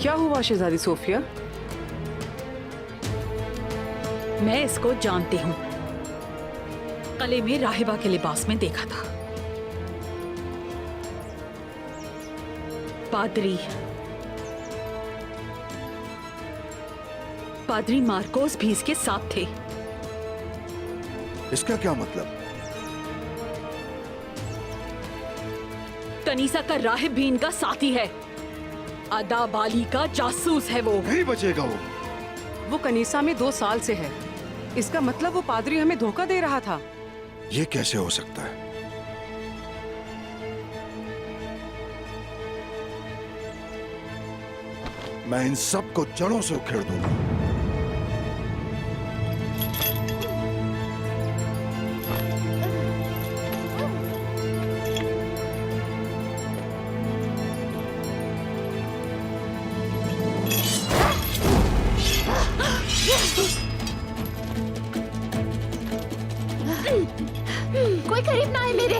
क्या हुआ शहजादी सोफिया? मैं इसको जानती हूँ। कले में राहिबा के लिबास में देखा था। पादरी मार्कोस भी इसके साथ थे। इसका क्या मतलब? कनीसा का राहिब भी इनका साथी है। अदाबाली का जासूस है वो। नहीं बचेगा वो कनीसा में 2 साल से है। इसका मतलब वो पादरी हमें धोखा दे रहा था। ये कैसे हो सकता है? मैं इन सब को जड़ों से उखेड़ दूंगा। कोई करीब ना आए मेरे,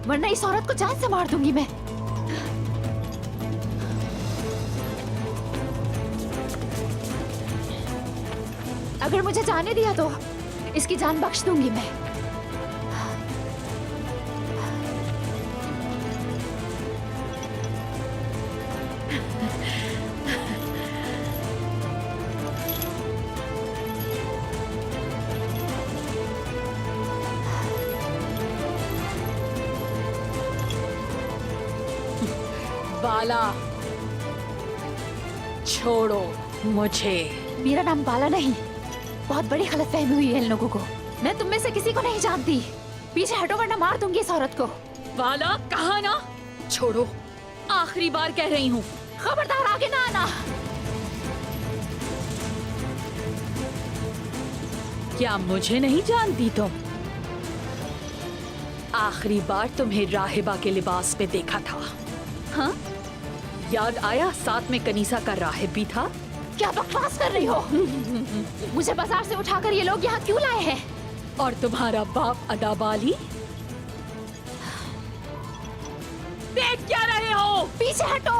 वरना इस औरत को जान से मार दूंगी मैं। अगर मुझे जाने दिया तो इसकी जान बख्श दूंगी मैं। बाला, छोड़ो मुझे। मेरा नाम बाला नहीं। बहुत बड़ी गलतफहमी हुई है इन लोगों को। मैं तुम में से किसी को नहीं जानती। पीछे हटो वरना मार दूंगी इस औरत को। बाला, कहा ना छोड़ो। आखिरी बार कह रही हूँ। खबरदार आगे ना आना। क्या मुझे नहीं जानती तुम? आखिरी बार तुम्हें राहिबा के लिबास में देखा था। हाँ, याद आया? साथ में कनीसा का राहिब भी था। क्या बकवास कर रही हो? मुझे बाजार से उठाकर ये लोग यहाँ क्यों लाए हैं? और तुम्हारा बाप अदाबाली? देख क्या रहे हो? पीछे हटो।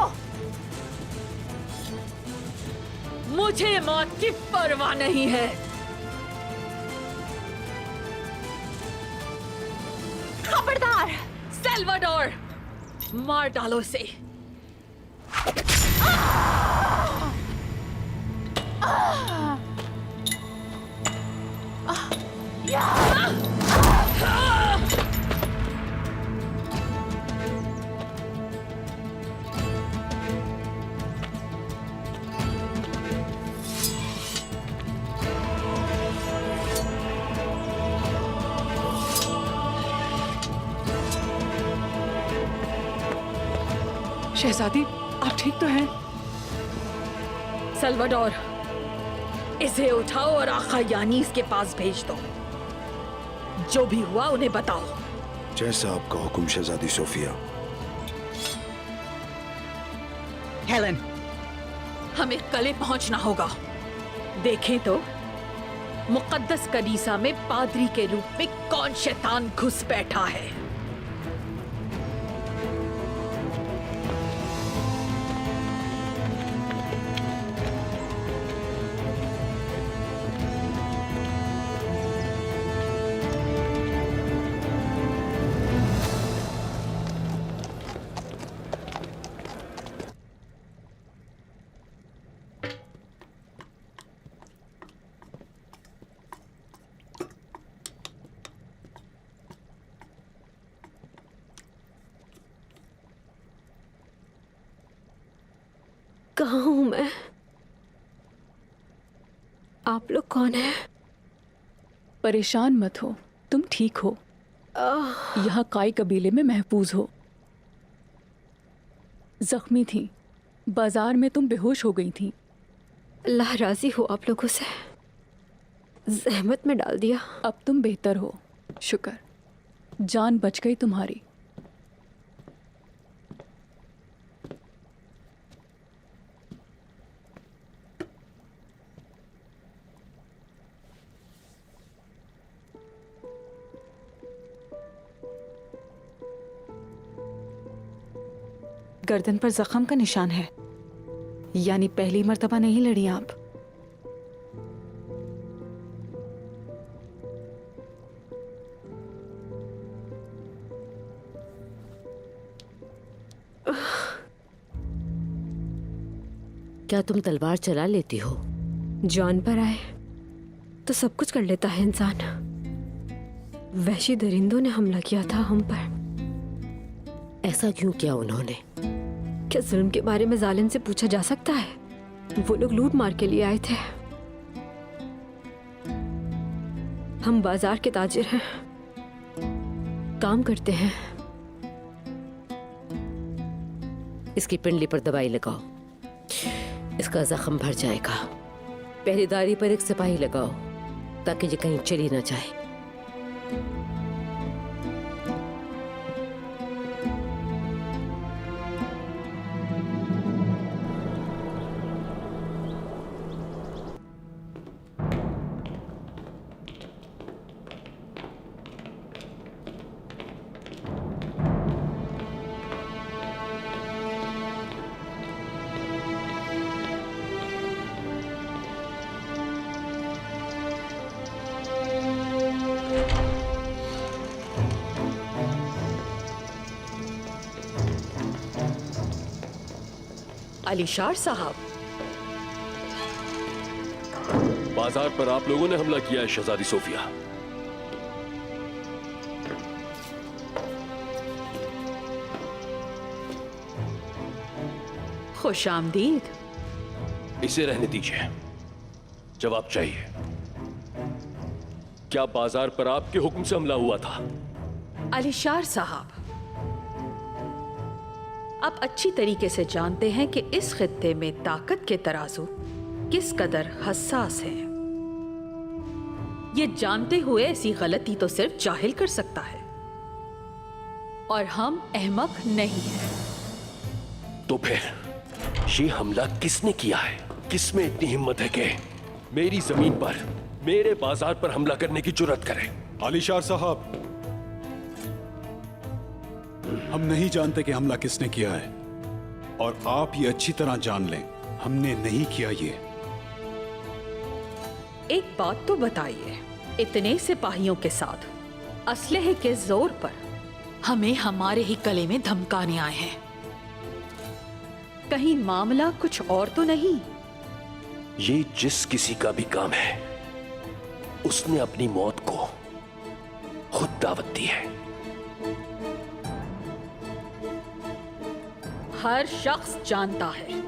मुझे मौत की परवाह नहीं है। खबरदार। सेल्वाडोर, मार डालो इसे। शहजादी, आप ठीक तो हैं? सल्वाडोर, इसे उठाओ और आका यानी इसके पास भेज दो। जो भी हुआ उन्हें बताओ। जैसा आपका हुक्म शहजादी सोफिया। हेलन, हमें कले पहुंचना होगा। देखें तो मुकद्दस कनीसा में पादरी के रूप में कौन शैतान घुस बैठा है। कहाँ हूँ मैं? आप लोग कौन हैं? परेशान मत हो, तुम ठीक हो। यहाँ काई कबीले में महफूज हो। जख्मी थी, बाजार में तुम बेहोश हो गई थी। अल्लाह राजी हो आप लोगों से, जहमत में डाल दिया। अब तुम बेहतर हो, शुक्र। जान बच गई तुम्हारी। गर्दन पर जख्म का निशान है, यानी पहली मर्तबा नहीं लड़ी आप। क्या तुम तलवार चला लेती हो? जान पर आए तो सब कुछ कर लेता है इंसान। वहशी दरिंदों ने हमला किया था हम पर। ऐसा क्यों किया उन्होंने? क्या जुल्म के बारे में जालिम से पूछा जा सकता है? वो लोग लूट मार के लिए आए थे। हम बाजार के ताजिर हैं, काम करते हैं। इसकी पिंडली पर दवाई लगाओ, इसका जख्म भर जाएगा। पहरेदारी पर एक सिपाही लगाओ ताकि ये कहीं चली ना जाए। अलीशार साहब, बाजार पर आप लोगों ने हमला किया है शहजादी सोफिया। खुश आमदीद। इसे रहने दीजिए, जवाब चाहिए। क्या बाजार पर आपके हुक्म से हमला हुआ था? अलीशार साहब, आप अच्छी तरीके से जानते हैं कि इस खित्ते में ताकत के तराजू किस कदर हसास है। ये जानते हुए ऐसी गलती तो सिर्फ जाहिल कर सकता है, और हम अहमक नहीं हैं। तो फिर ये हमला किसने किया है? किसमें इतनी हिम्मत है कि मेरी जमीन पर, मेरे बाजार पर हमला करने की जुर्रत करे? अलीशार साहब, हम नहीं जानते कि हमला किसने किया है, और आप ये अच्छी तरह जान लें, हमने नहीं किया ये। एक बात तो बताइए, इतने सिपाहियों के साथ असलहे के जोर पर हमें हमारे ही गले में धमकाने आए हैं। कहीं मामला कुछ और तो नहीं? ये जिस किसी का भी काम है, उसने अपनी मौत को खुद दावत दी है। हर शख्स जानता है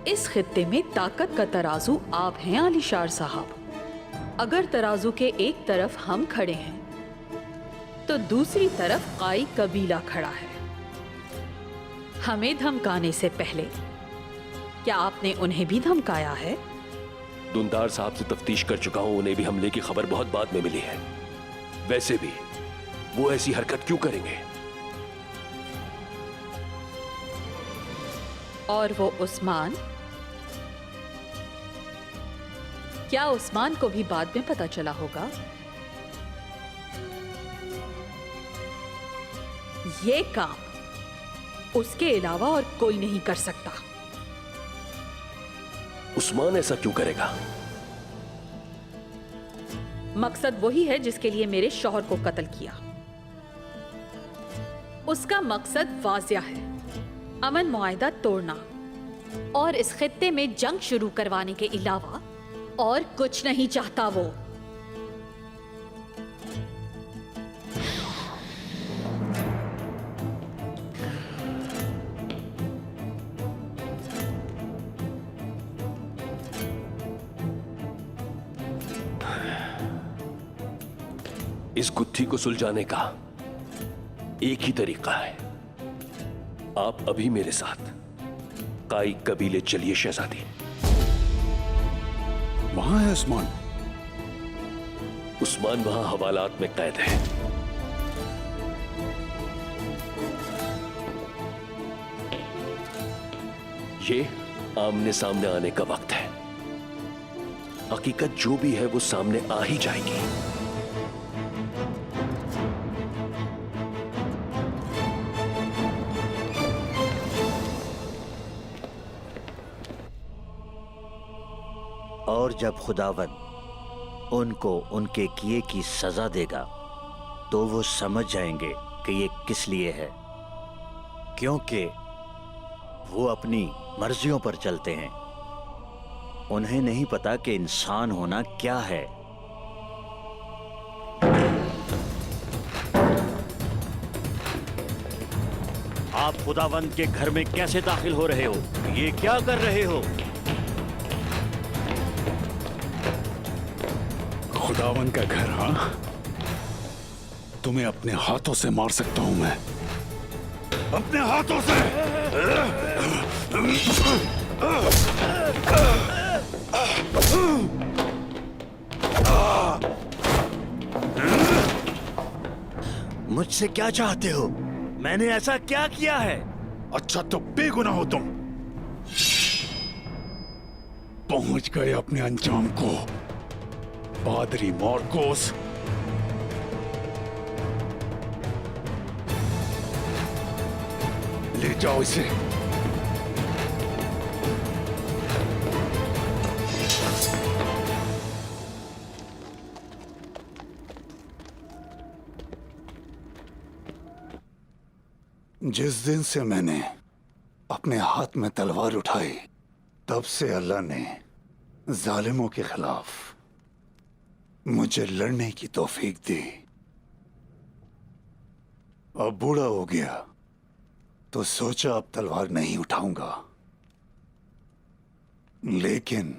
इस खित्ते में ताकत का तराजू आप हैं अलीशार साहब। अगर तराजू के एक तरफ हम खड़े हैं तो दूसरी तरफ काई कबीला खड़ा है। हमें धमकाने से पहले क्या आपने उन्हें भी धमकाया है? दुंदार साहब से तफ्तीश कर चुका हूं, उन्हें भी हमले की खबर बहुत बाद में मिली है। वैसे भी वो ऐसी हरकत क्यों करेंगे? और वो उस्मान, क्या उस्मान को भी बाद में पता चला होगा? ये काम उसके अलावा और कोई नहीं कर सकता। उस्मान ऐसा क्यों करेगा? मकसद वही है जिसके लिए मेरे शौहर को कत्ल किया। उसका मकसद वाज़िया है, अमन मुआहिदा तोड़ना और इस खित्ते में जंग शुरू करवाने के अलावा और कुछ नहीं चाहता वो। इस गुत्थी को सुलझाने का एक ही तरीका है। आप अभी मेरे साथ काई कबीले चलिए शहजादी। वहां है उस्मान। उस्मान वहां हवालात में कैद है। ये आमने सामने आने का वक्त है। हकीकत जो भी है वो सामने आ ही जाएगी। और जब खुदावन उनको उनके किए की सजा देगा तो वो समझ जाएंगे कि ये किस लिए है, क्योंकि वो अपनी मर्जियों पर चलते हैं। उन्हें नहीं पता कि इंसान होना क्या है। आप खुदावंद के घर में कैसे दाखिल हो रहे हो? ये क्या कर रहे हो? खुदावन का घर? हाँ, तुम्हें अपने हाथों से मार सकता हूं मैं, अपने हाथों से। मुझसे क्या चाहते हो? मैंने ऐसा क्या किया है? अच्छा तो बेगुनाह हो तुम। पहुंच गए अपने अंजाम को, पादरी मार्कोस। ले जाओ इसे। जिस दिन से मैंने अपने हाथ में तलवार उठाई, तब से अल्लाह ने जालिमों के खिलाफ मुझे लड़ने की तौफीक दी। अब बूढ़ा हो गया तो सोचा अब तलवार नहीं उठाऊंगा, लेकिन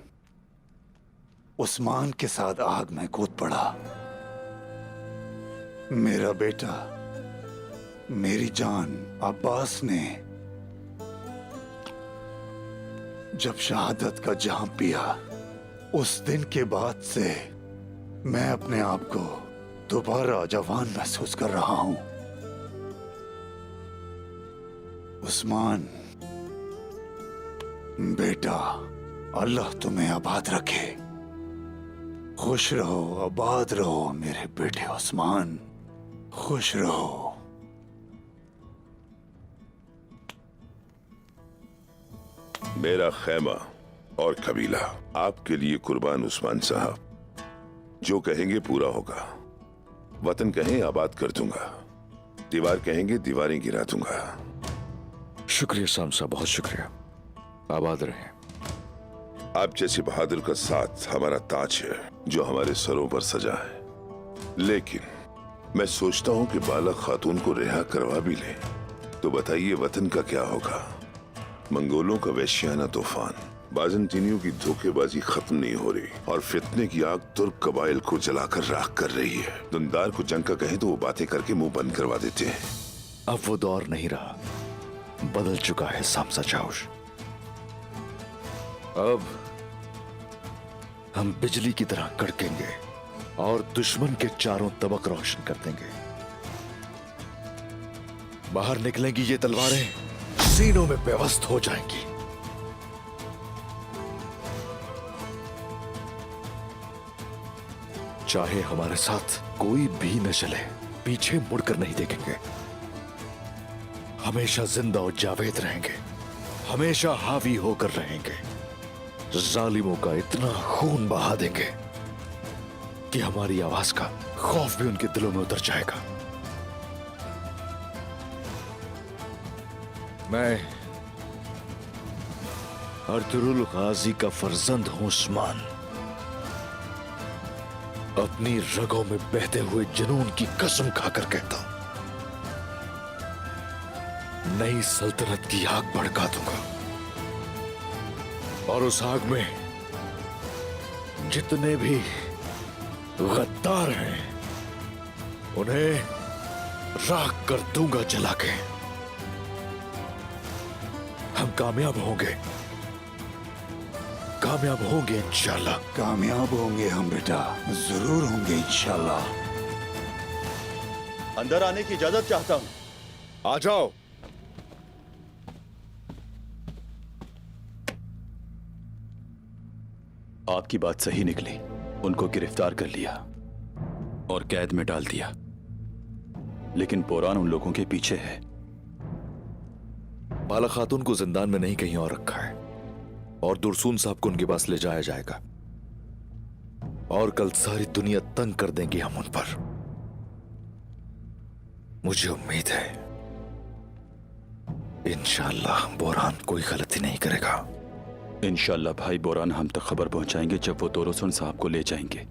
उस्मान के साथ आग में कूद पड़ा। मेरा बेटा, मेरी जान अब्बास ने जब शहादत का जाम पिया, उस दिन के बाद से मैं अपने आप को दोबारा जवान महसूस कर रहा हूं। उस्मान बेटा, अल्लाह तुम्हें आबाद रखे। खुश रहो, आबाद रहो मेरे बेटे उस्मान, खुश रहो। मेरा खैमा और कबीला आपके लिए कुर्बान उस्मान साहब। जो कहेंगे पूरा होगा। वतन कहें आबाद कर दूंगा, दीवार कहेंगे दीवारें गिरा दूंगा। शुक्रिया साम साहब, बहुत शुक्रिया। आबाद रहें। आप जैसे बहादुर का साथ हमारा ताज है जो हमारे सरों पर सजा है। लेकिन मैं सोचता हूं कि बालक खातून को रिहा करवा भी ले तो बताइए वतन का क्या होगा। मंगोलों का वैश्याना तूफान, बाजंतीनियों की धोखेबाजी खत्म नहीं हो रही और फितने की आग तुर्क कबाइल को जलाकर राख कर रही है। दुंदार को जंग का कहें तो वो बातें करके मुंह बंद करवा देते हैं। अब वो दौर नहीं रहा, बदल चुका है सामसा चाउश। अब हम बिजली की तरह कड़केंगे और दुश्मन के चारों तबक रोशन कर देंगे। बाहर निकलेंगी ये तलवारें, सीनों में बेवस्त हो जाएंगी। चाहे हमारे साथ कोई भी न चले, पीछे मुड़कर नहीं देखेंगे। हमेशा जिंदा और जावेद रहेंगे, हमेशा हावी होकर रहेंगे। जालिमों का इतना खून बहा देंगे कि हमारी आवाज का खौफ भी उनके दिलों में उतर जाएगा। मैं अर्तुरुल गाजी का फर्जंद हूं उस्मान। अपनी रगों में बहते हुए जुनून की कसम खाकर कहता हूं, नई सल्तनत की आग भड़का दूंगा और उस आग में जितने भी गद्दार हैं उन्हें राख कर दूंगा जला के। हम कामयाब होंगे, कामयाब होंगे इंशाल्लाह। कामयाब होंगे हम बेटा, जरूर होंगे इंशाल्लाह। अंदर आने की इजाजत चाहता हूं। आ जाओ। आपकी बात सही निकली, उनको गिरफ्तार कर लिया और कैद में डाल दिया, लेकिन पोरान उन लोगों के पीछे है। बाला खातून को जिंदान में नहीं कहीं और रखा है और दुरसून साहब को उनके पास ले जाया जाएगा। और कल सारी दुनिया तंग कर देंगे हम उन पर। मुझे उम्मीद है इंशाअल्लाह बोरान कोई गलती नहीं करेगा। इंशाअल्लाह भाई बोरान हम तक खबर पहुंचाएंगे जब वो तोरोसन साहब को ले जाएंगे।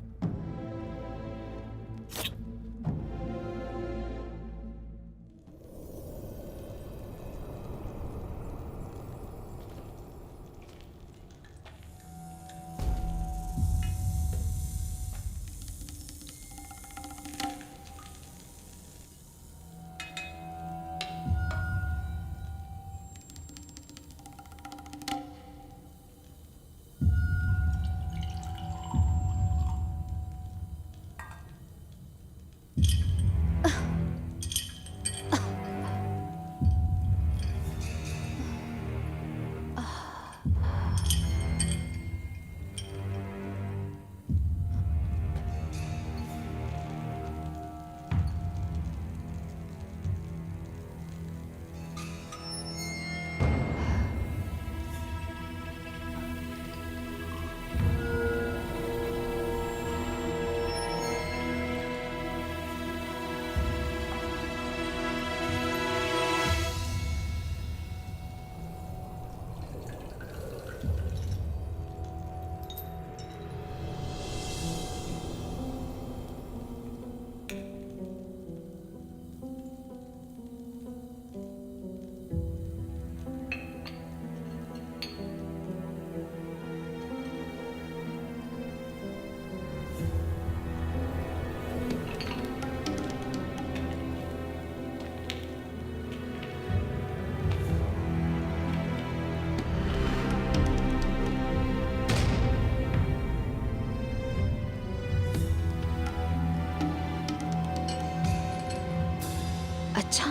अच्छा,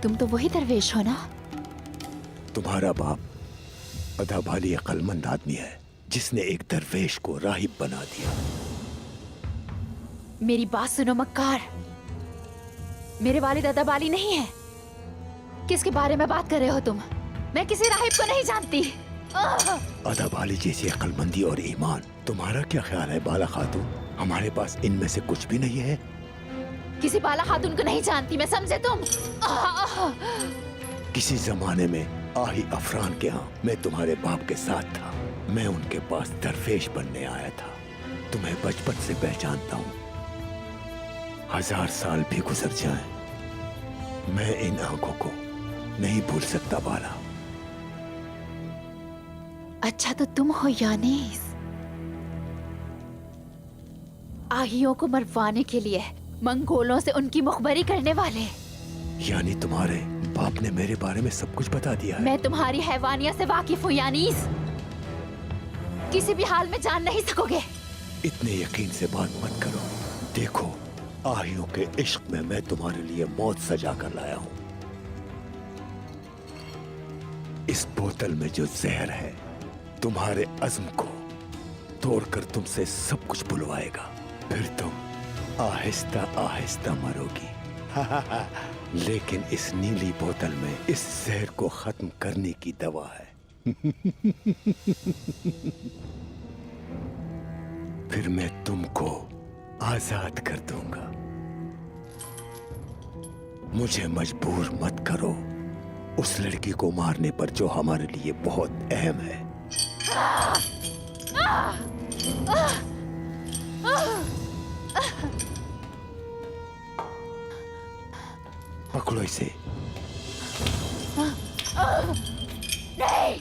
तुम तो वही दरवेश हो ना? तुम्हारा बाप अदाबाली अक्लमंद आदमी है जिसने एक दरवेश को राहिब बना दिया। मेरी बात सुनो मक्कार, मेरे वालिद अदाबाली नहीं है। किसके बारे में बात कर रहे हो तुम? मैं किसी राहिब को नहीं जानती। अदाबाली जैसी अक्लमंदी और ईमान, तुम्हारा क्या ख्याल है बाला खातून? हमारे पास इनमें से कुछ भी नहीं है। किसी बाला खातून को नहीं जानती मैं, समझे तुम? किसी जमाने में आही अफरान के यहाँ मैं तुम्हारे बाप के साथ था। मैं उनके पास दरवेश बनने आया था। तुम्हें बचपन से पहचानता हूँ। 1000 साल भी गुजर जाएं, मैं इन आंखों को नहीं भूल सकता बाला। अच्छा तो तुम हो यानीस आहियों को मरवाने के लिए मंगोलों से उनकी मुखबरी करने वाले। यानी तुम्हारे बाप ने मेरे बारे में सब कुछ बता दिया है। मैं तुम्हारी हैवानियत से वाकिफ हूँ यानीस, किसी भी हाल में जान नहीं सकोगे। इतने यकीन से बात मत करो। देखो, आहियों के इश्क में मैं तुम्हारे लिए मौत सजा कर लाया हूँ। इस बोतल में जो जहर है तुम्हारे अज़्म को तोड़कर तुमसे सब कुछ बुलवाएगा। फिर तुम आहिस्ता आहिस्ता मरोगी। लेकिन इस नीली बोतल में इस जहर को खत्म करने की दवा है। फिर मैं तुमको आजाद कर दूंगा। मुझे मजबूर मत करो उस लड़की को मारने पर जो हमारे लिए बहुत अहम है। पकड़ो इसे। नहीं,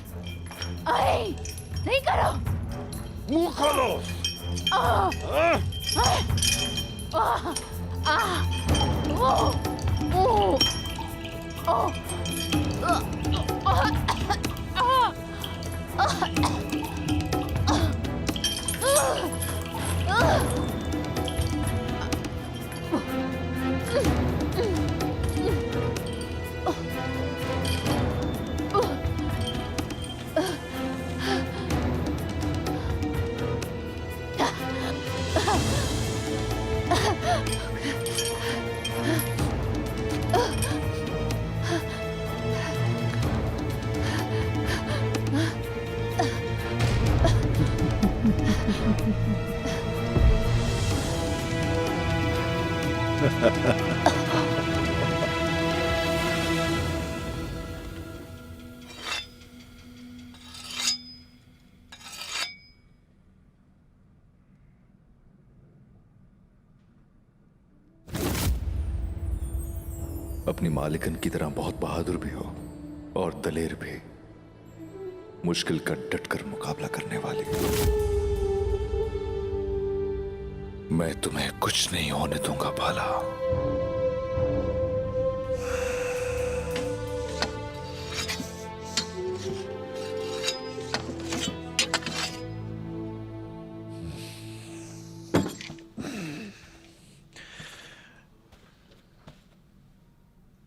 नहीं करो। मुंह खोलो। अपनी मालिकन की तरह बहुत बहादुर भी हो और दलेर भी, मुश्किल का डटकर मुकाबला करने वाली। मैं तुम्हें कुछ नहीं होने दूंगा भाला।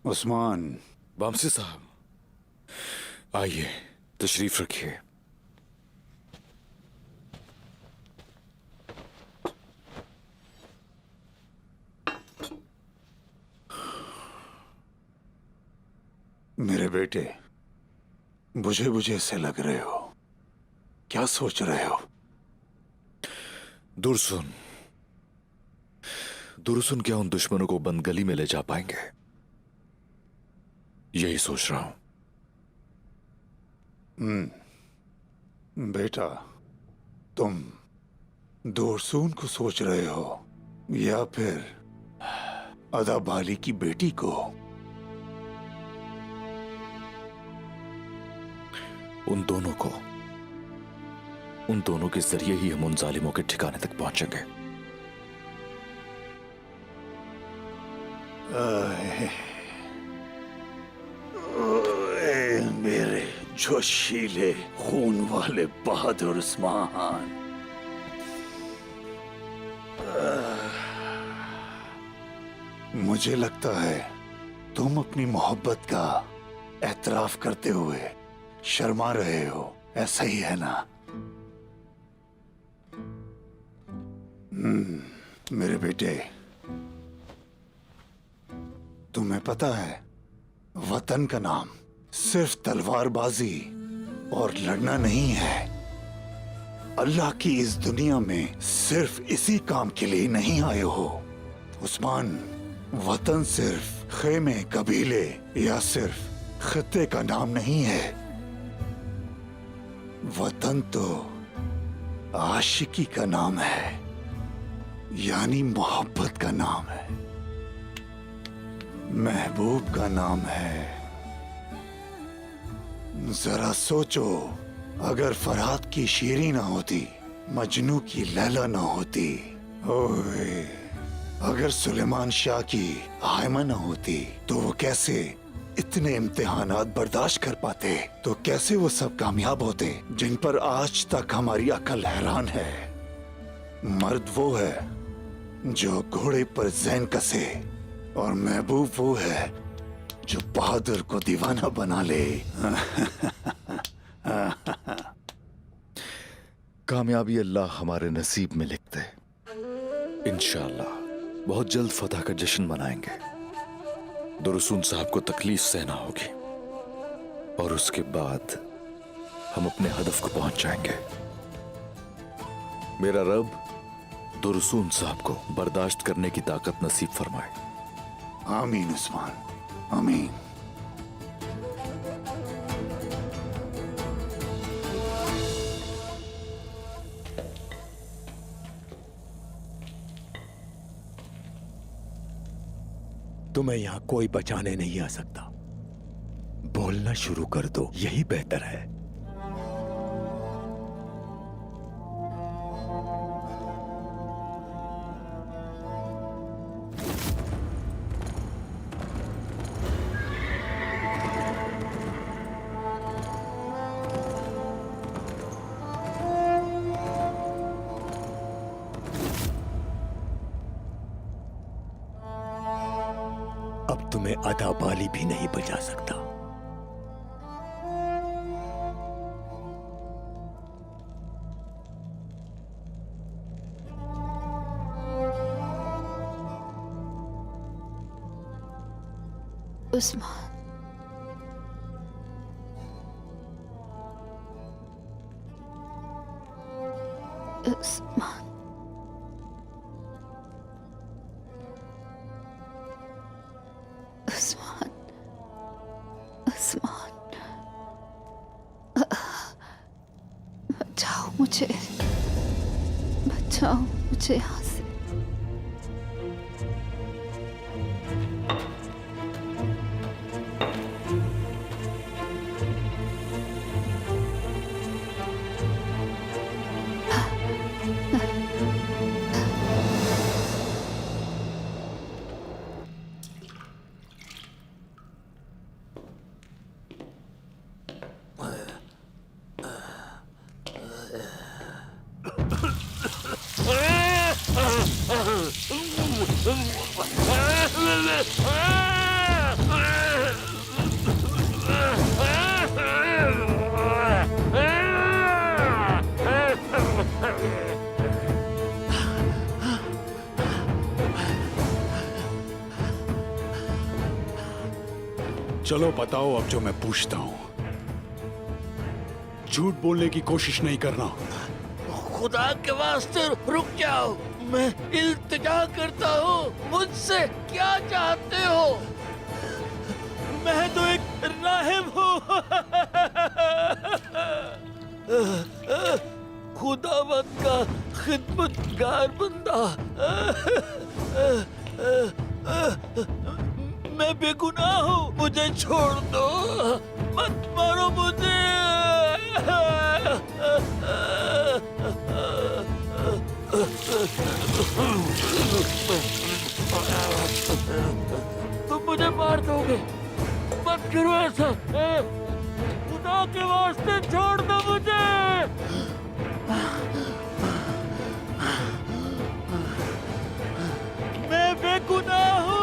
उस्मान। वामसी साहब, आइए तशरीफ रखिए। मेरे बेटे, बुझे बुझे से लग रहे हो, क्या सोच रहे हो? दुरसुन, दुरसुन क्या उन दुश्मनों को बंद गली में ले जा पाएंगे? यही सोच रहा हूं। बेटा, तुम दुरसुन को सोच रहे हो या फिर अदाबाली की बेटी को? उन दोनों के जरिए ही हम उन जालिमों के ठिकाने तक पहुंचेंगे। मेरे जोशीले खून वाले बहादुर उस्मान, मुझे लगता है तुम अपनी मोहब्बत का एतराफ करते हुए शर्मा रहे हो, ऐसा ही है ना? मेरे बेटे, तुम्हें पता है वतन का नाम सिर्फ तलवारबाजी और लड़ना नहीं है। अल्लाह की इस दुनिया में सिर्फ इसी काम के लिए नहीं आए हो उस्मान। वतन सिर्फ खेमे, कबीले या सिर्फ खित्ते का नाम नहीं है। वतन तो आशिकी का नाम है, यानी मोहब्बत का नाम है, महबूब का नाम है। जरा सोचो, अगर फरहाद की शीरी ना होती, मजनू की लैला ना होती, ओए, अगर सुलेमान शाह की आयमा ना होती, तो वो कैसे इतने इम्तिहानात बर्दाश्त कर पाते? तो कैसे वो सब कामयाब होते जिन पर आज तक हमारी अकल हैरान है? मर्द वो है जो घोड़े पर जैन कसे, और महबूब वो है जो बहादुर को दीवाना बना ले। कामयाबी अल्लाह हमारे नसीब में लिखते। इंशाअल्लाह बहुत जल्द फतह का जश्न मनाएंगे। दुरसुन साहब को तकलीफ सहना होगी और उसके बाद हम अपने हदफ को पहुंच जाएंगे। मेरा रब दुरसुन साहब को बर्दाश्त करने की ताकत नसीब फरमाए। आमीन उस्मान, आमीन। तुम्हें यहां कोई बचाने नहीं आ सकता। बोलना शुरू कर दो, यही बेहतर है। अब तुम्हें अदाबाली भी नहीं बचा सकता। उस्मान, उस्मान, आसमान, बचाओ मुझे, बचाओ मुझे यहाँ से। चलो बताओ अब जो मैं पूछता हूं। झूठ बोलने की कोशिश नहीं करना। खुदा के वास्ते रुक जाओ, मैं इल्तिजा करता हूँ, मुझसे क्या चाहते हो? मैं तो एक राहिब हूँ, खुदावंद का खिदमतगार बंदा। मैं बेगुनाह हूँ, मुझे छोड़ दो, मत मारो मुझे। तुम मुझे मार दोगे, मत करो ऐसा, खुदा के वास्ते छोड़ दो मुझे। मैं बेगुनाह हूँ।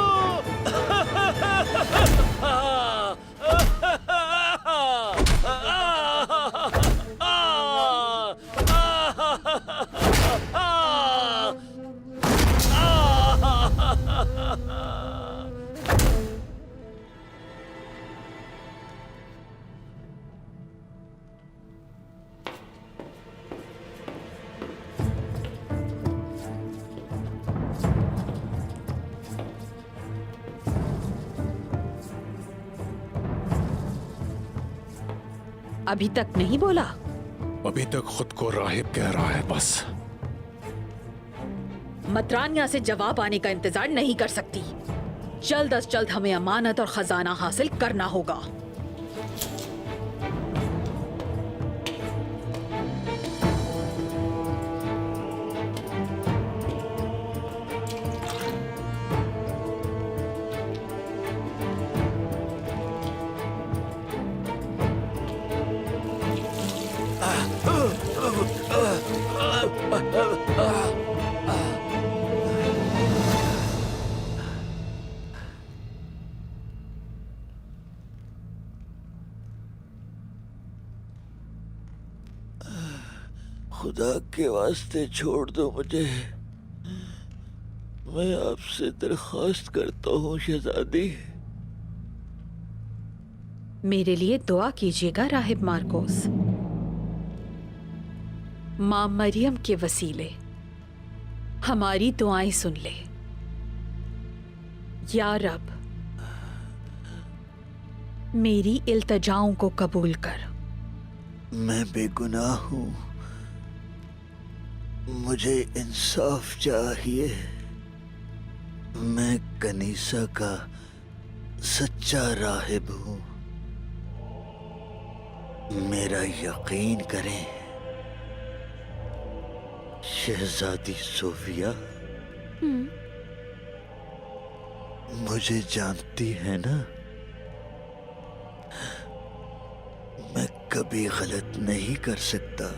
अभी तक नहीं बोला? अभी तक खुद को राहिब कह रहा है बस। मतरानिया से जवाब आने का इंतजार नहीं कर सकती। जल्द अज जल्द हमें अमानत और खजाना हासिल करना होगा। खुदा के वास्ते छोड़ दो मुझे, मैं आपसे दरख्वास्त करता हूँ शहजादी। मेरे लिए दुआ कीजिएगा राहिब मार्कोस। मां मरियम के वसीले हमारी दुआएं सुन ले। या रब, मेरी इल्तजाओं को कबूल कर। मैं बेगुनाह हूँ, मुझे इंसाफ चाहिए। मैं कनीसा का सच्चा राहिब हूँ, मेरा यकीन करें शहजादी सोफिया। मुझे जानती है ना, मैं कभी गलत नहीं कर सकता।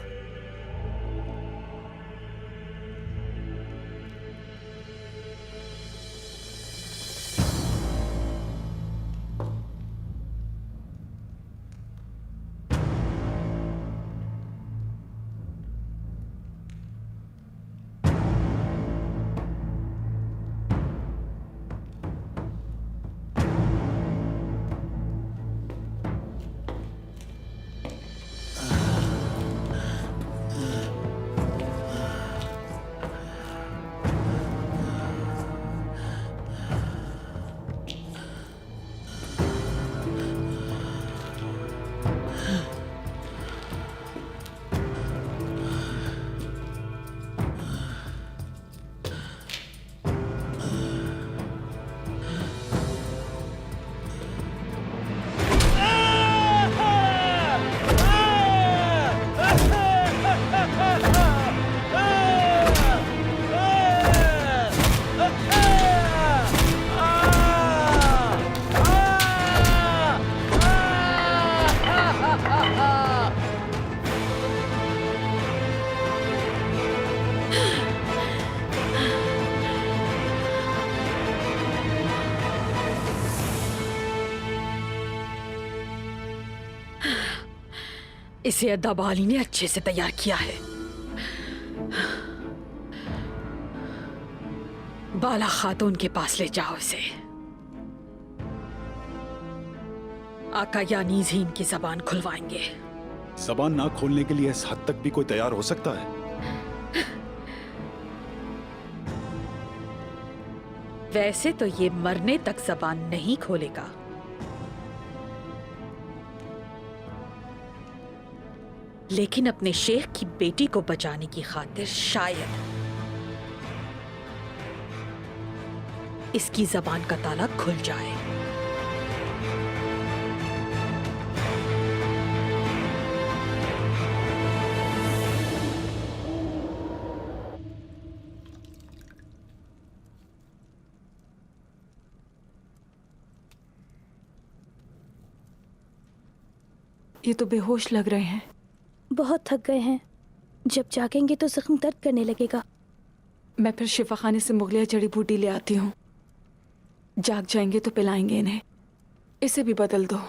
इसे अद्दाबाली ने अच्छे से तैयार किया है। बाला खातून के पास ले जाओ इसे। आका यानीज ही इनकी जबान खुलवाएंगे। जबान ना खोलने के लिए इस हद तक भी कोई तैयार हो सकता है? वैसे तो ये मरने तक जबान नहीं खोलेगा, लेकिन अपने शेख की बेटी को बचाने की खातिर शायद इसकी जबान का ताला खुल जाए। ये तो बेहोश लग रहे हैं। बहुत थक गए हैं। जब जागेंगे तो जख्म दर्द करने लगेगा। मैं फिर शिफा खाने से मुगलिया जड़ी बूटी ले आती हूँ। जाग जाएंगे तो पिलाएंगे इन्हें। इसे भी बदल दो।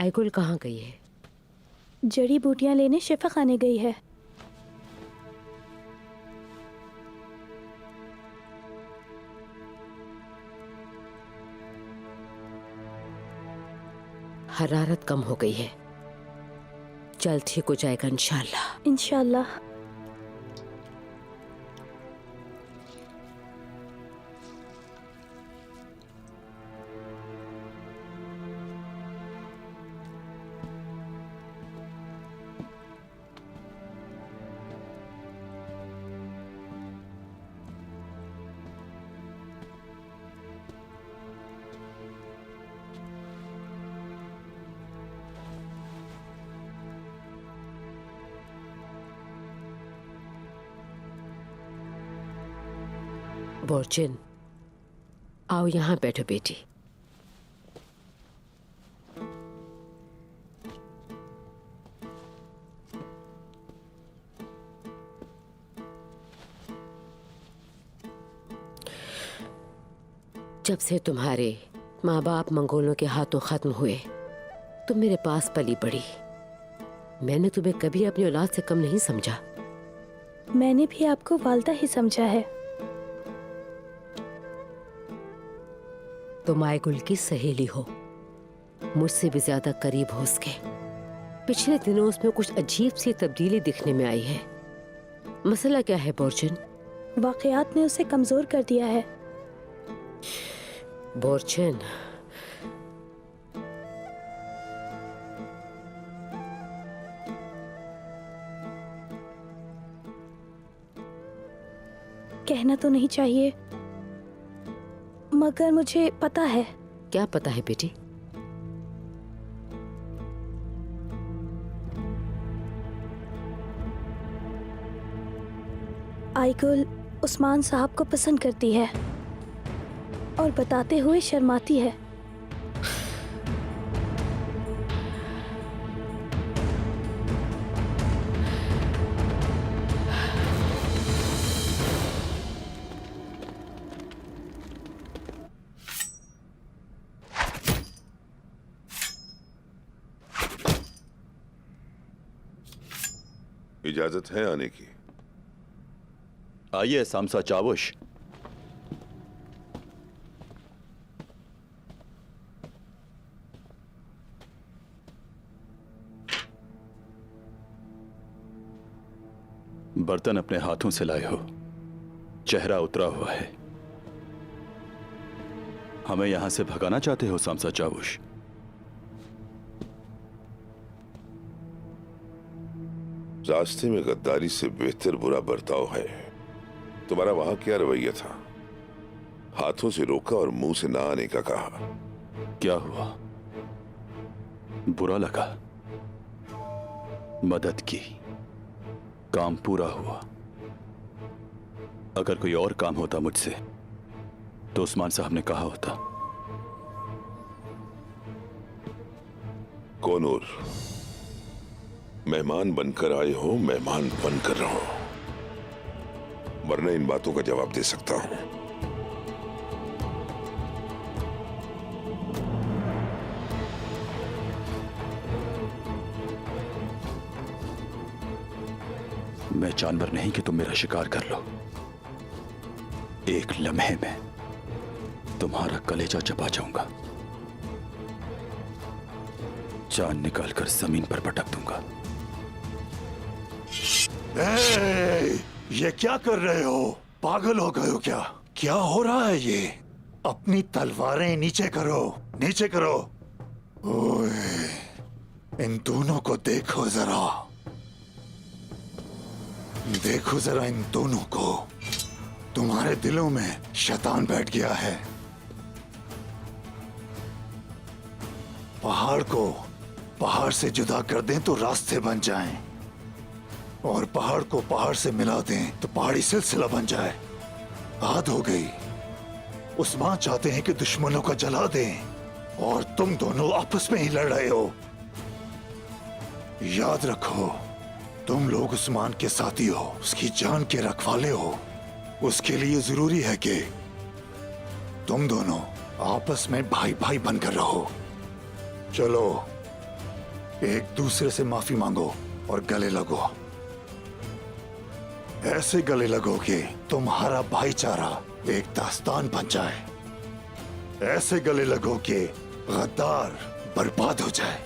आईगुल कहाँ गई है? जड़ी बूटियां लेने शिफा खाने गई है। हरारत कम हो गई है, जल्द ठीक हो जाएगा इंशाल्लाह। इंशाल्लाह। बोर्चिन, आओ यहाँ बैठो बेटी। जब से तुम्हारे माँ बाप मंगोलों के हाथों खत्म हुए, तुम मेरे पास पली बड़ी। मैंने तुम्हें कभी अपनी औलाद से कम नहीं समझा। मैंने भी आपको वालदा ही समझा है। तुम आईगुल की सहेली हो, मुझसे भी ज्यादा करीब हो उसके। पिछले दिनों उसमें कुछ अजीब सी तब्दीली दिखने में आई है। मसला क्या है बोर्चिन? वाकयात ने उसे कमजोर कर दिया है। बोर्चिन, कहना तो नहीं चाहिए, मगर मुझे पता है। क्या पता है बेटी? आईगुल उस्मान साहब को पसंद करती है और बताते हुए शर्माती है। इजाजत है आने की? आइए सामसा चावुश। बर्तन अपने हाथों से लाए हो, चेहरा उतरा हुआ है। हमें यहां से भगाना चाहते हो सामसा चावुश? रास्ते में गद्दारी से बेहतर बुरा बर्ताव है। तुम्हारा वहां क्या रवैया था? हाथों से रोका और मुंह से ना आने का कहा। क्या हुआ? बुरा लगा? मदद की, काम पूरा हुआ। अगर कोई और काम होता मुझसे तो उस्मान साहब ने कहा होता। कौन और? मेहमान बनकर आए हो, मेहमान बनकर रहो, वरना इन बातों का जवाब दे सकता हूं। मैं जानवर नहीं कि तुम मेरा शिकार कर लो। एक लम्हे में तुम्हारा कलेजा चबा जाऊंगा, जान निकालकर जमीन पर पटक दूंगा। ये क्या कर रहे हो? पागल हो गए हो क्या? क्या हो रहा है ये? अपनी तलवारें नीचे करो, नीचे करो। ओए, इन दोनों को देखो जरा, देखो जरा इन दोनों को। तुम्हारे दिलों में शैतान बैठ गया है। पहाड़ को पहाड़ से जुदा कर दें तो रास्ते बन जाएं, और पहाड़ को पहाड़ से मिला दें तो पहाड़ी सिलसिला बन जाए। हद हो गई। उस्मान चाहते हैं कि दुश्मनों को जला दें, और तुम दोनों आपस में ही लड़ रहे हो। याद रखो, तुम लोग उस्मान के साथी हो, उसकी जान के रखवाले हो। उसके लिए जरूरी है कि तुम दोनों आपस में भाई भाई बनकर रहो। चलो, एक दूसरे से माफी मांगो और गले लगो। ऐसे गले लगो कि तुम्हारा भाईचारा एक दास्तान बन जाए। ऐसे गले लगो कि गद्दार बर्बाद हो जाए।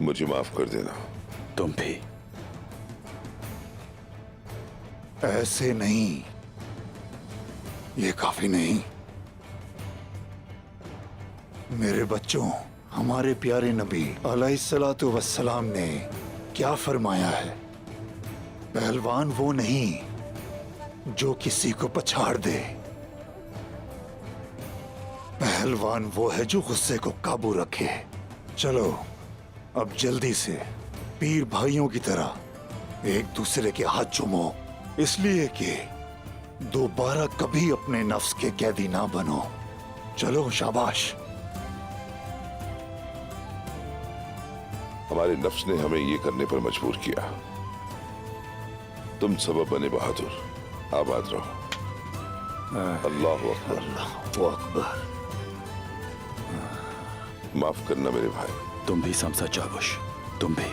मुझे माफ कर देना। तुम भी। ऐसे नहीं, ये काफी नहीं। मेरे बच्चों, हमारे प्यारे नबी अलैहिस्सलातु वस्सलाम ने क्या फरमाया है? पहलवान वो नहीं जो किसी को पछाड़ दे। पहलवान वो है जो गुस्से को काबू रखे। चलो, अब जल्दी से पीर भाइयों की तरह एक दूसरे के हाथ चूमो, इसलिए कि दोबारा कभी अपने नफ्स के कैदी ना बनो। चलो, शाबाश। हमारे नफ्स ने हमें ये करने पर मजबूर किया। तुम सबब बने बहादुर। आबाद रहो। अल्लाह अकबर। अल्लाह अकबर। माफ करना मेरे भाई। तुम भी सामसा चावुश, तुम भी।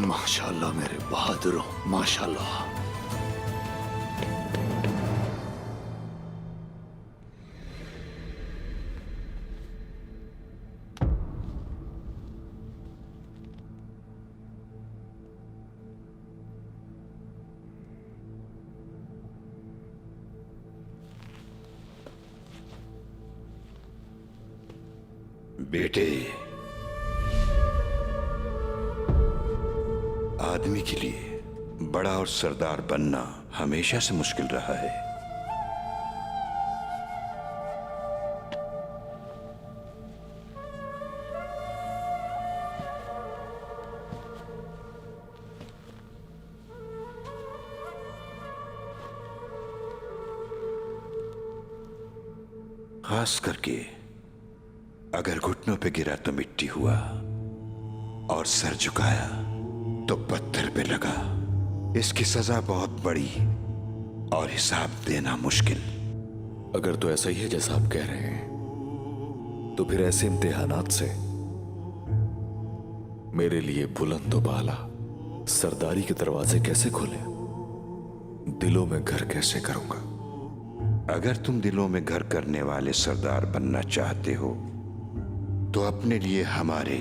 माशाल्लाह मेरे बहादुरों, माशाल्लाह। बेटे, आदमी के लिए बड़ा और सरदार बनना हमेशा से मुश्किल रहा है। खास करके अगर घुटनों पे गिरा तो मिट्टी हुआ, और सर झुकाया तो पत्थर पे लगा। इसकी सजा बहुत बड़ी और हिसाब देना मुश्किल। अगर तो ऐसा ही है जैसा आप कह रहे हैं, तो फिर ऐसे इम्तिहानात से मेरे लिए बुलंद बाला सरदारी के दरवाजे कैसे खोले? दिलों में घर कैसे करूंगा? अगर तुम दिलों में घर करने वाले सरदार बनना चाहते हो तो अपने लिए हमारे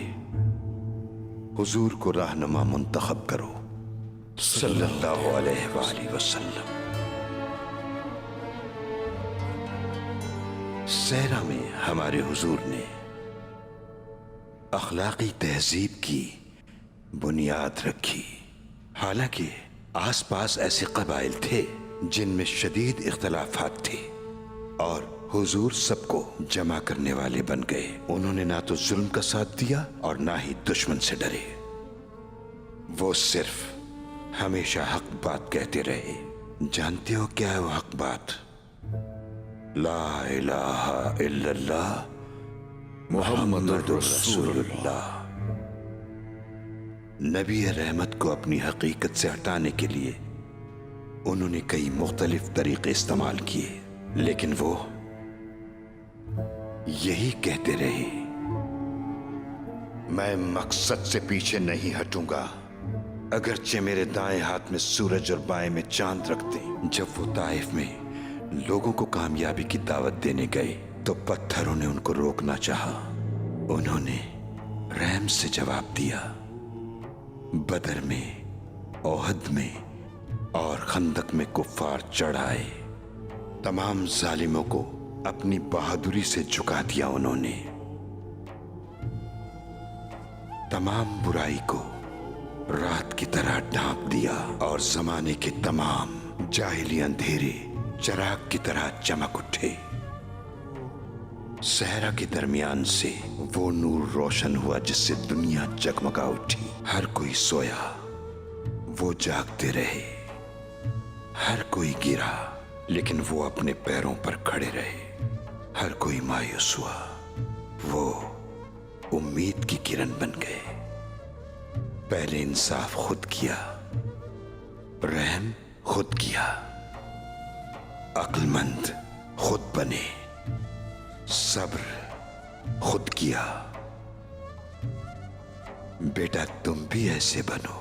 हुजूर को रहनुमा मुंतखब करो सल्लल्लाहु अलैहि वसल्लम। सहरा में हमारे हुजूर ने अखलाकी तहजीब की बुनियाद रखी। हालांकि आसपास ऐसे कबाइल थे जिनमें शदीद इख्तलाफात थे और हुजूर सबको जमा करने वाले बन गए। उन्होंने ना तो जुल्म का साथ दिया और ना ही दुश्मन से डरे। वो सिर्फ हमेशा हक बात कहते रहे। जानते हो क्या है वो हक बात? ला इलाहा इल्लल्लाह मुहम्मदुर रसूलुल्लाह। नबी रहमत को अपनी हकीकत से हटाने के लिए उन्होंने कई मुख्तलिफ तरीके इस्तेमाल किए, लेकिन वो यही कहते रहे, मैं मकसद से पीछे नहीं हटूंगा। अगरचे मेरे दाएं हाथ में सूरज और बाएं में चांद रखते। जब वो ताइफ में लोगों को कामयाबी की दावत देने गए तो पत्थरों ने उनको रोकना चाहा। उन्होंने रहम से जवाब दिया। बदर में, ओहद में और खंदक में कुफ्फार चढ़ आए। तमाम जालिमों को अपनी बहादुरी से झुका दिया उन्होंने। तमाम बुराई को रात की तरह ढांप दिया और जमाने के तमाम जाहिली अंधेरे चराग की तरह चमक उठे। सहरा के दरमियान से वो नूर रोशन हुआ जिससे दुनिया जगमगा उठी। हर कोई सोया, वो जागते रहे। हर कोई गिरा, लेकिन वो अपने पैरों पर खड़े रहे। हर कोई मायूस हुआ, वो उम्मीद की किरण बन गए। पहले इंसाफ खुद किया, रहम खुद किया, अक्लमंद खुद बने, सब्र खुद किया। बेटा तुम भी ऐसे बनो,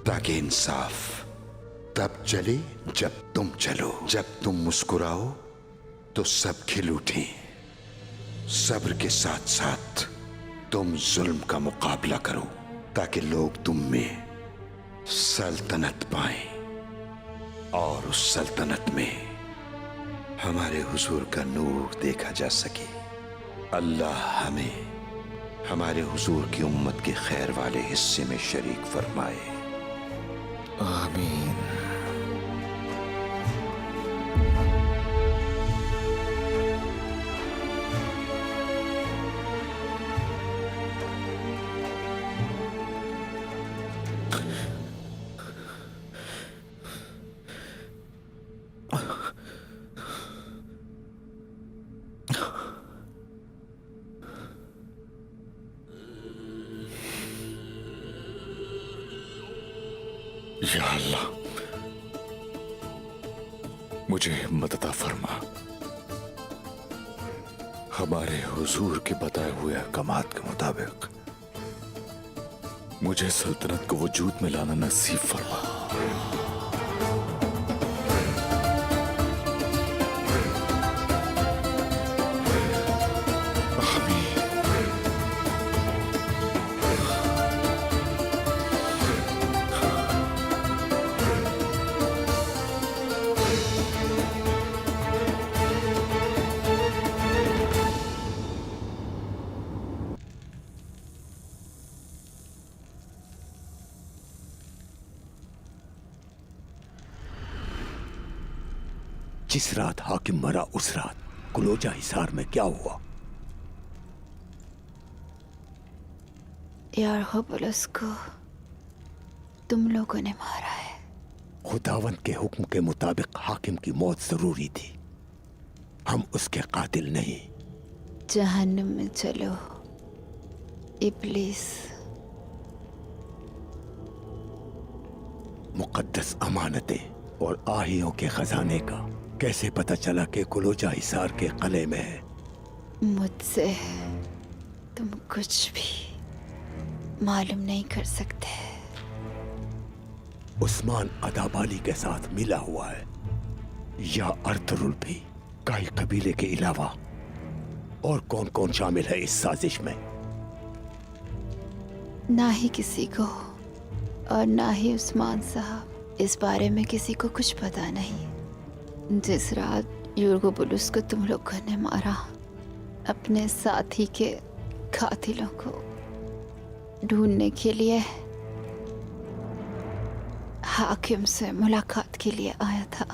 ताकि इंसाफ तब चले जब तुम चलो। जब तुम मुस्कुराओ तो सब खिल उठे। सब्र के साथ साथ तुम जुल्म का मुकाबला करो, ताकि लोग तुम में सल्तनत पाएं और उस सल्तनत में हमारे हुजूर का नूर देखा जा सके। अल्लाह हमें हमारे हुजूर की उम्मत के खैर वाले हिस्से में शरीक फरमाए। आमीन। या अल्लाह, मुझे हिम्मत अता फरमा। हमारे हुजूर के बताए हुए अहकामात के मुताबिक मुझे सल्तनत को वजूद में लाना नसीब फरमा। जिस रात हाकिम मरा उस रात कुलोजा हिसार में क्या हुआ? यार खुबलस को तुम लोगों ने मारा है। खुदावंद के हुक्म के मुताबिक हाकिम की मौत जरूरी थी। हम उसके कातिल नहीं। जहन्नुम में चलो इब्लीस। मुकद्दस अमानतें और आहियों के खजाने का कैसे पता चला कि कुलोजा हिसार के किले में है? मुझसे तुम कुछ भी मालूम नहीं कर सकते। उस्मान अदाबाली के साथ मिला हुआ है या अर्तुरुल भी? काई कबीले के अलावा और कौन कौन शामिल है इस साजिश में? ना ही किसी को, और ना ही उस्मान साहब। इस बारे में किसी को कुछ पता नहीं। जिस रात यूर्गो बुलुस को तुम लोगों ने मारा, अपने साथी के कातिलों को ढूंढने के लिए हाकिम से मुलाकात के लिए आया था।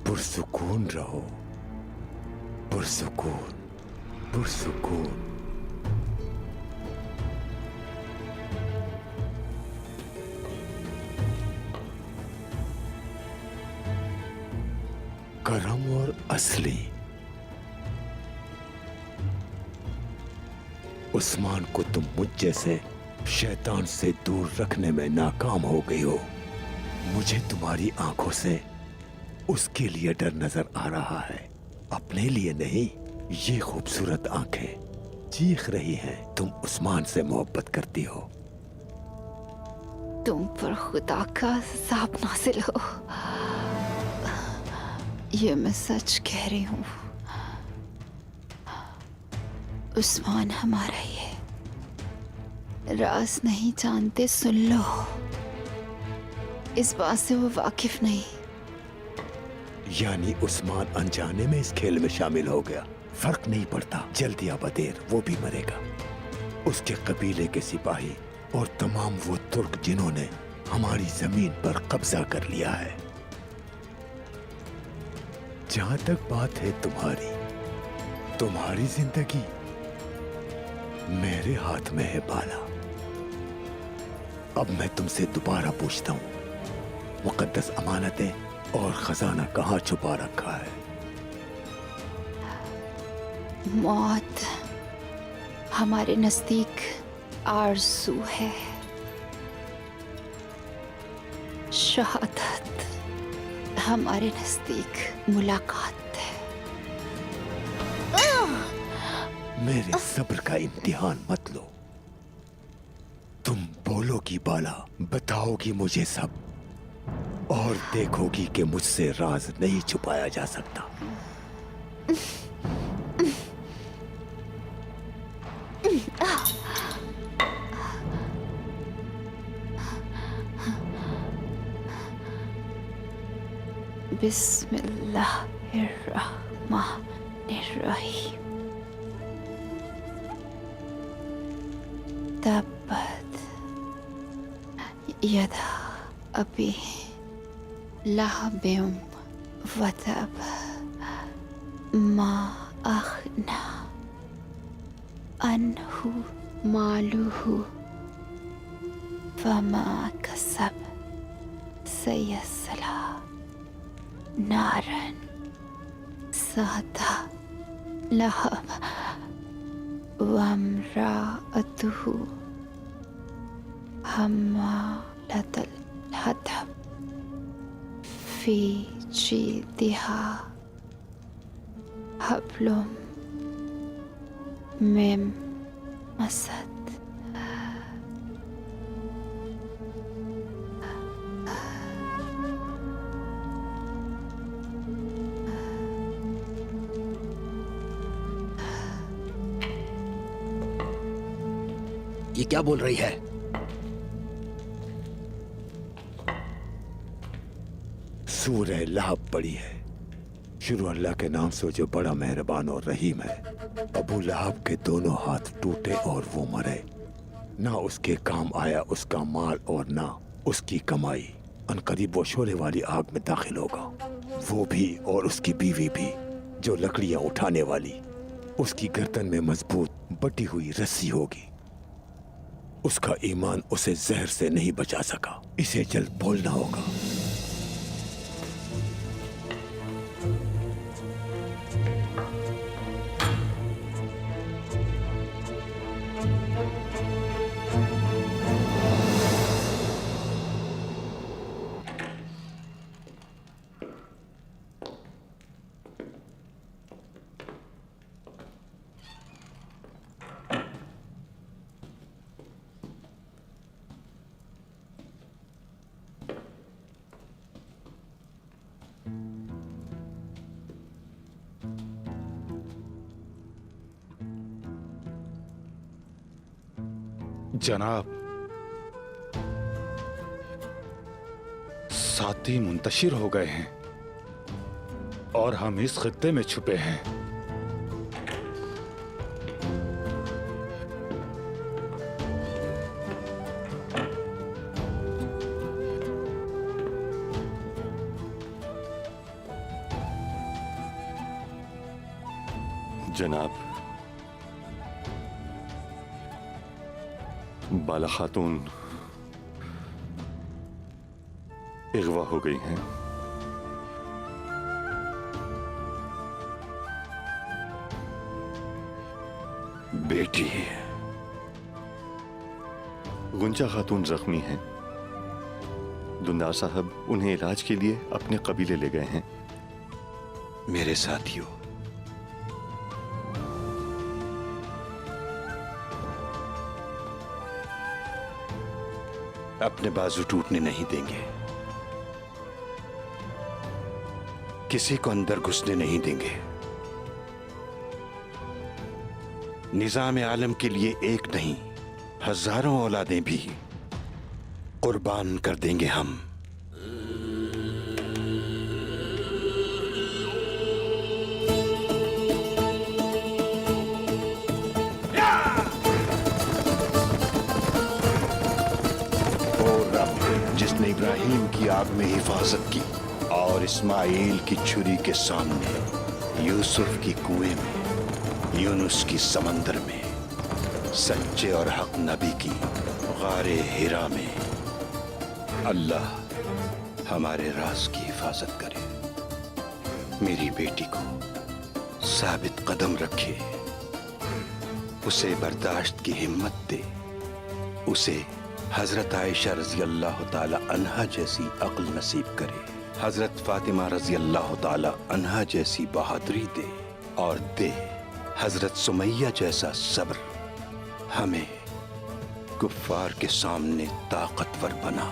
पुरसुकून रहो, पुरसुकून, पुरसुकून। करम और असली। उस्मान को तुम मुझ जैसे शैतान से दूर रखने में नाकाम हो गई हो। मुझे तुम्हारी आंखों से उसके लिए डर नजर आ रहा है, अपने लिए नहीं। ये खूबसूरत आंखें चीख रही हैं, तुम उस्मान से मोहब्बत करती हो। तुम पर खुदा का अज़ाब नाज़िल हो। ये मैं सच कह रही हूँ। उस्मान हमारा ही है। राज नहीं जानते, सुन लो। इस बात से वो वाकिफ नहीं। यानी उस्मान अनजाने में इस खेल में शामिल हो गया। फर्क नहीं पड़ता, जल्दी या बदेर वो भी मरेगा। उसके कबीले के सिपाही और तमाम वो तुर्क जिन्होंने हमारी जमीन पर कब्जा कर लिया है। जहां तक बात है तुम्हारी जिंदगी मेरे हाथ में है बाला। अब मैं तुमसे दोबारा पूछता हूं, मुकद्दस अमानतें और खजाना कहां छुपा रखा है? मौत हमारे नजदीक आरज़ू है, शहादत हमारे नजदीक मुलाकात है। मेरे सब्र का इम्तिहान मत लो। तुम बोलोगी बाला, बताओगी मुझे सब, और देखोगी कि मुझसे राज नहीं छुपाया जा सकता। बिस्मिल्लाहिर्रहमानिर्रहीम। तब्बत यदा अबी लहबिम वतब मा अग़ना अन्हु मालुहु फमा कसब सयस्ला नारन ज़ाता लहब वम्राअतुहु हम्मालतल हतब फी जीदिहा हब्लुम मिन मसद। ये क्या बोल रही है? सूरह लहब पड़ी है। शुरू अल्लाह के नाम से जो बड़ा मेहरबान और रहीम है। अबू लहब के दोनों हाथ टूटे और वो मरे। ना उसके काम आया उसका माल और ना उसकी कमाई। अनकरीब वो शोले वाली आग में दाखिल होगा, वो भी और उसकी बीवी भी, जो लकड़ियां उठाने वाली। उसकी गर्दन में मजबूत बटी हुई रस्सी होगी। उसका ईमान उसे जहर से नहीं बचा सका। इसे जल्द बोलना होगा। जनाब, साथी मुंतशिर हो गए हैं और हम इस खित्ते में छुपे हैं। जनाब, बाला खातून अगवा हो गई हैं। बेटी, गुंजा खातून जख्मी हैं। दुंदार साहब उन्हें इलाज के लिए अपने कबीले ले गए हैं। मेरे साथियों, अपने बाजू टूटने नहीं देंगे, किसी को अंदर घुसने नहीं देंगे। निजाम आलम के लिए एक नहीं, हजारों औलादें भी कुर्बान कर देंगे हम। जिसने इब्राहिम की आग में हिफाजत की और इस्माइल की छुरी के सामने, यूसुफ की कुएं में, यूनुस की समंदर में, सच्चे और हक नबी की गारे हिरा में, अल्लाह हमारे राज की हिफाजत करे। मेरी बेटी को साबित कदम रखे, उसे बर्दाश्त की हिम्मत दे, उसे हजरत आयशा रजी अल्लाह ताला अन्हा जैसी अक्ल नसीब करे, हजरत फातिमा रजी अल्लाह ताला अन्हा जैसी बहादुरी दे, और दे हजरत सुमैया जैसा सब्र। हमें कुफ्फार के सामने ताकतवर बना,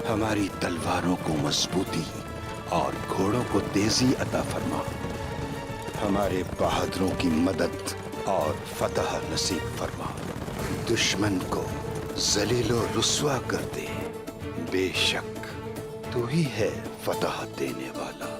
हमारी तलवारों को मजबूती और घोड़ों को तेजी अता फरमा, हमारे बहादुरों की मदद और फतह नसीब फरमा, दुश्मन को जलीलो रुस्वा कर दे। बेशक तू ही है फतह देने वाला।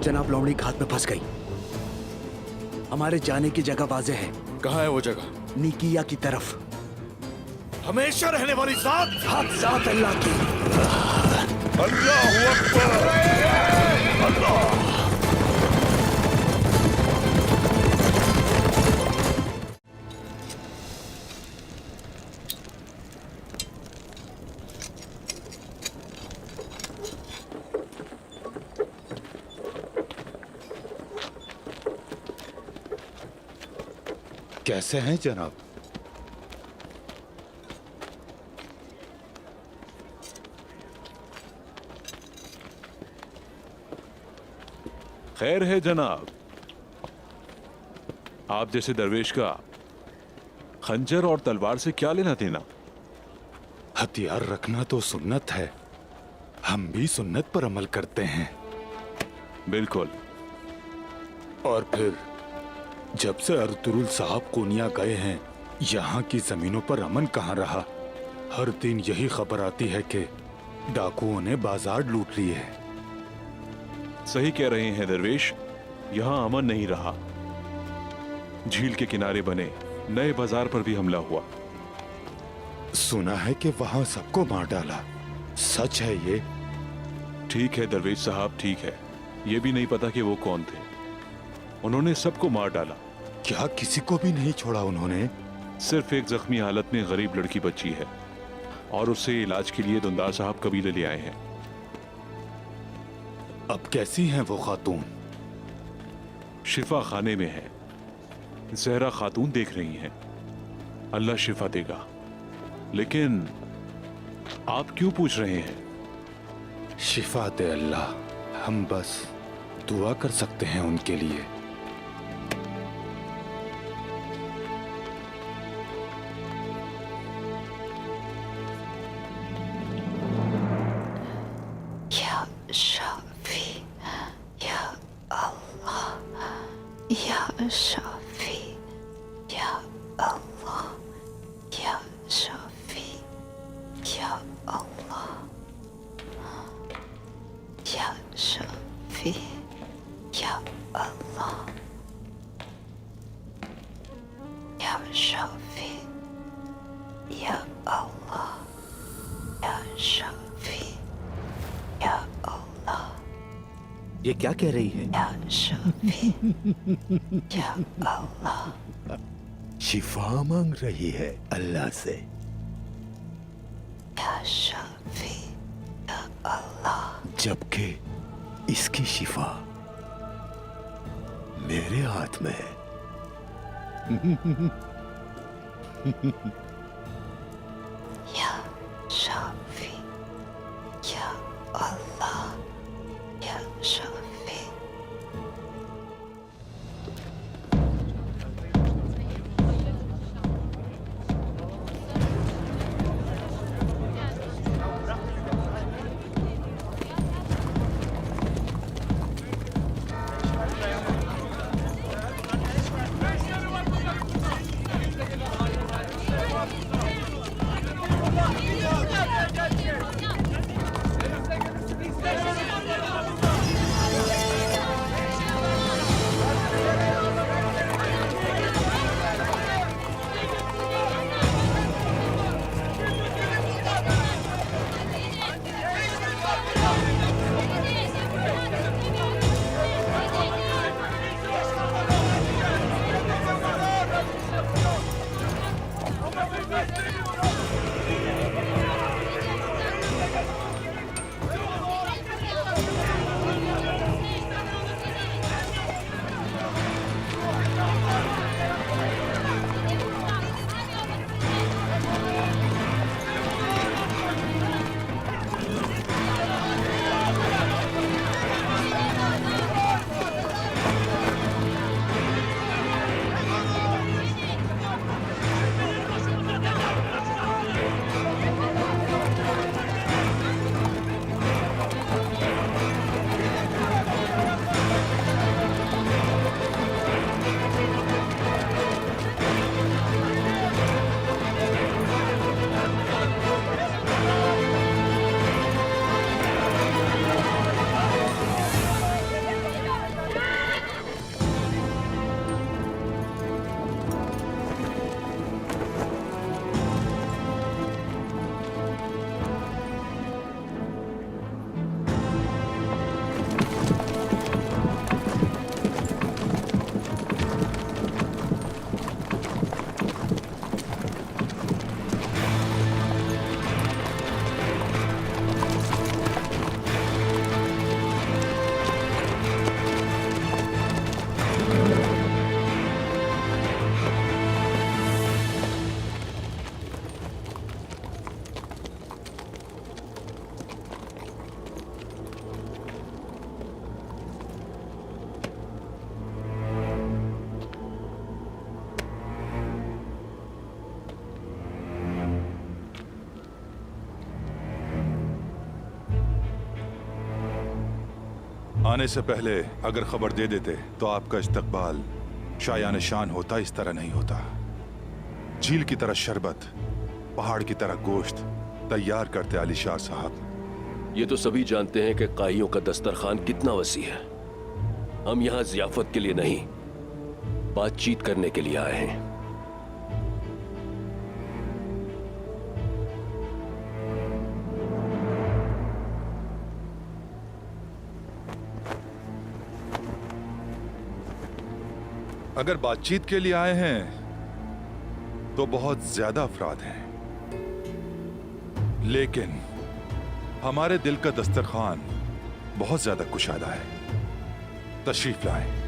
जनाब, लोमड़ी घात में फंस गई। हमारे जाने की जगह वाज़े है। कहाँ है वो जगह? निकिया की तरफ। हमेशा रहने वाली जात, जात अल्लाह की। अल्लाहू अकबर, अल्लाह। कैसे हैं जनाब? खैर है जनाब, आप जैसे दरवेश का खंजर और तलवार से क्या लेना देना? हथियार रखना तो सुन्नत है, हम भी सुन्नत पर अमल करते हैं। बिल्कुल। और फिर जब से अर्तुरुल साहब कोनिया गए हैं, यहाँ की जमीनों पर अमन कहाँ रहा। हर दिन यही खबर आती है कि डाकुओं ने बाजार लूट लिए है। सही कह रहे हैं दरवेश, यहाँ अमन नहीं रहा। झील के किनारे बने नए बाजार पर भी हमला हुआ। सुना है कि वहां सबको मार डाला, सच है ये? ठीक है दरवेश साहब, ठीक है। ये भी नहीं पता कि वो कौन थे। उन्होंने सबको मार डाला। क्या किसी को भी नहीं छोड़ा उन्होंने? सिर्फ एक जख्मी हालत में गरीब लड़की बची है और उसे इलाज के लिए दुंदार साहब कबीले ले आए हैं। अब कैसी हैं वो खातून? शिफा खाने में है। जहरा खातून देख रही हैं। अल्लाह शिफा देगा। लेकिन आप क्यों पूछ रहे हैं? शिफा दे अल्लाह, हम बस दुआ कर सकते हैं उनके लिए। या शाफी, या अल्लाह, या शाफी, या अल्लाह, या शाफी, या अल्लाह, या शाफी, या अल्लाह, या शाफी, या अल्लाह, या शाफी, या अल्लाह। ये क्या कह रही है? या शाफी, या अल्लाह। शिफा मांग रही है अल्लाह से। या शाफी, या अल्लाह। जबकि इसकी शिफा मेरे हाथ में है। या शाफी, या अल्लाह, या शाफी। आने से पहले अगर खबर दे देते तो आपका इस्तकबाल शायान शान होता, इस तरह नहीं होता। झील की तरह शरबत, पहाड़ की तरह गोश्त तैयार करते आलिशार साहब। ये तो सभी जानते हैं कि काइयों का दस्तरखान कितना वसी है। हम यहाँ जियाफत के लिए नहीं, बातचीत करने के लिए आए हैं। अगर बातचीत के लिए आए हैं तो बहुत ज्यादा अफराद हैं, लेकिन हमारे दिल का दस्तरखान बहुत ज्यादा कुशादा है। तशरीफ लाएं।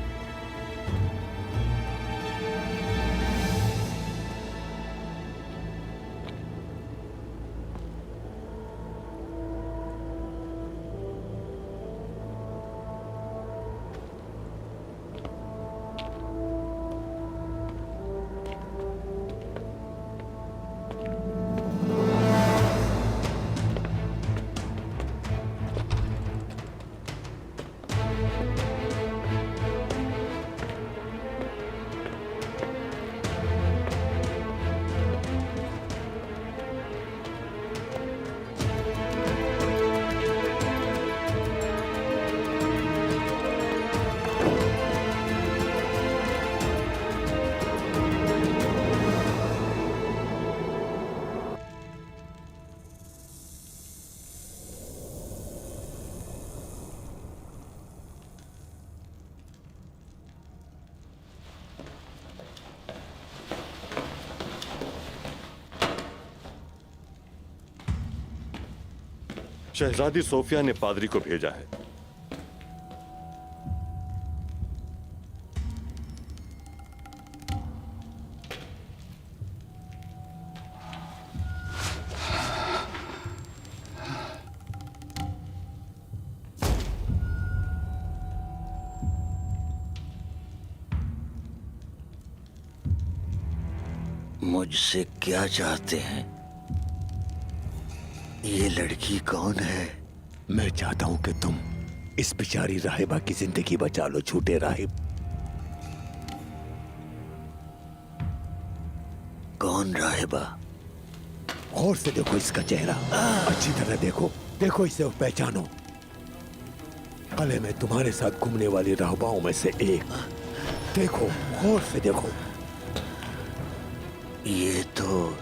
शहजादी सोफिया ने पादरी को भेजा है। मुझसे क्या चाहते हैं? ये लड़की कौन है? मैं चाहता हूं कि तुम इस बेचारी राहिबा की जिंदगी बचा लो, झूठे राहिब। कौन राहिबा? और से देखो इसका चेहरा, अच्छी तरह देखो, देखो इसे पहचानो। कले में तुम्हारे साथ घूमने वाली राहबाओं में से एक। देखो, और से देखो। ये तो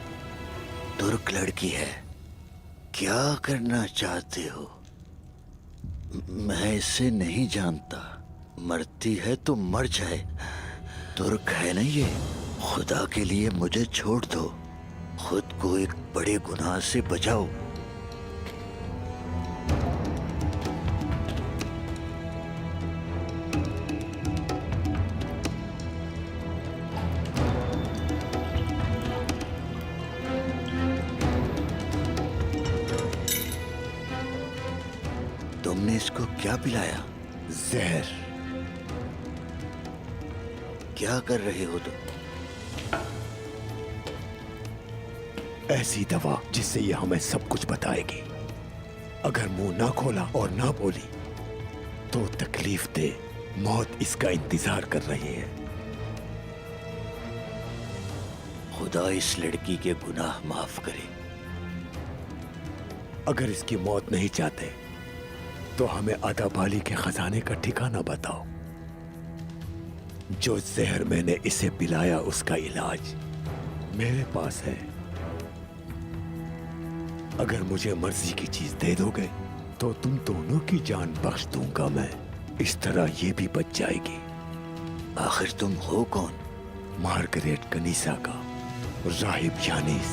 तुर्क लड़की है। क्या करना चाहते हो? मैं इसे नहीं जानता। मरती है तो मर जाए। तुर्क है ना ये। खुदा के लिए मुझे छोड़ दो। खुद को एक बड़े गुनाह से बचाओ। तुमने इसको क्या पिलाया? जहर। क्या कर रहे हो तुम? ऐसी दवा जिससे ये हमें सब कुछ बताएगी। अगर मुंह ना खोला और ना बोली तो तकलीफ दे। मौत इसका इंतजार कर रही है। खुदा इस लड़की के गुनाह माफ करे। अगर इसकी मौत नहीं चाहते तो हमें अदाबाली के खजाने का ठिकाना बताओ। जो जहर मैंने इसे पिलाया उसका इलाज मेरे पास है। अगर मुझे मर्जी की चीज दे दोगे तो तुम दोनों की जान बख्श दूंगा मैं। इस तरह ये भी बच जाएगी। आखिर तुम हो कौन? मार्गरेट कनीसा का राहिब यानीस।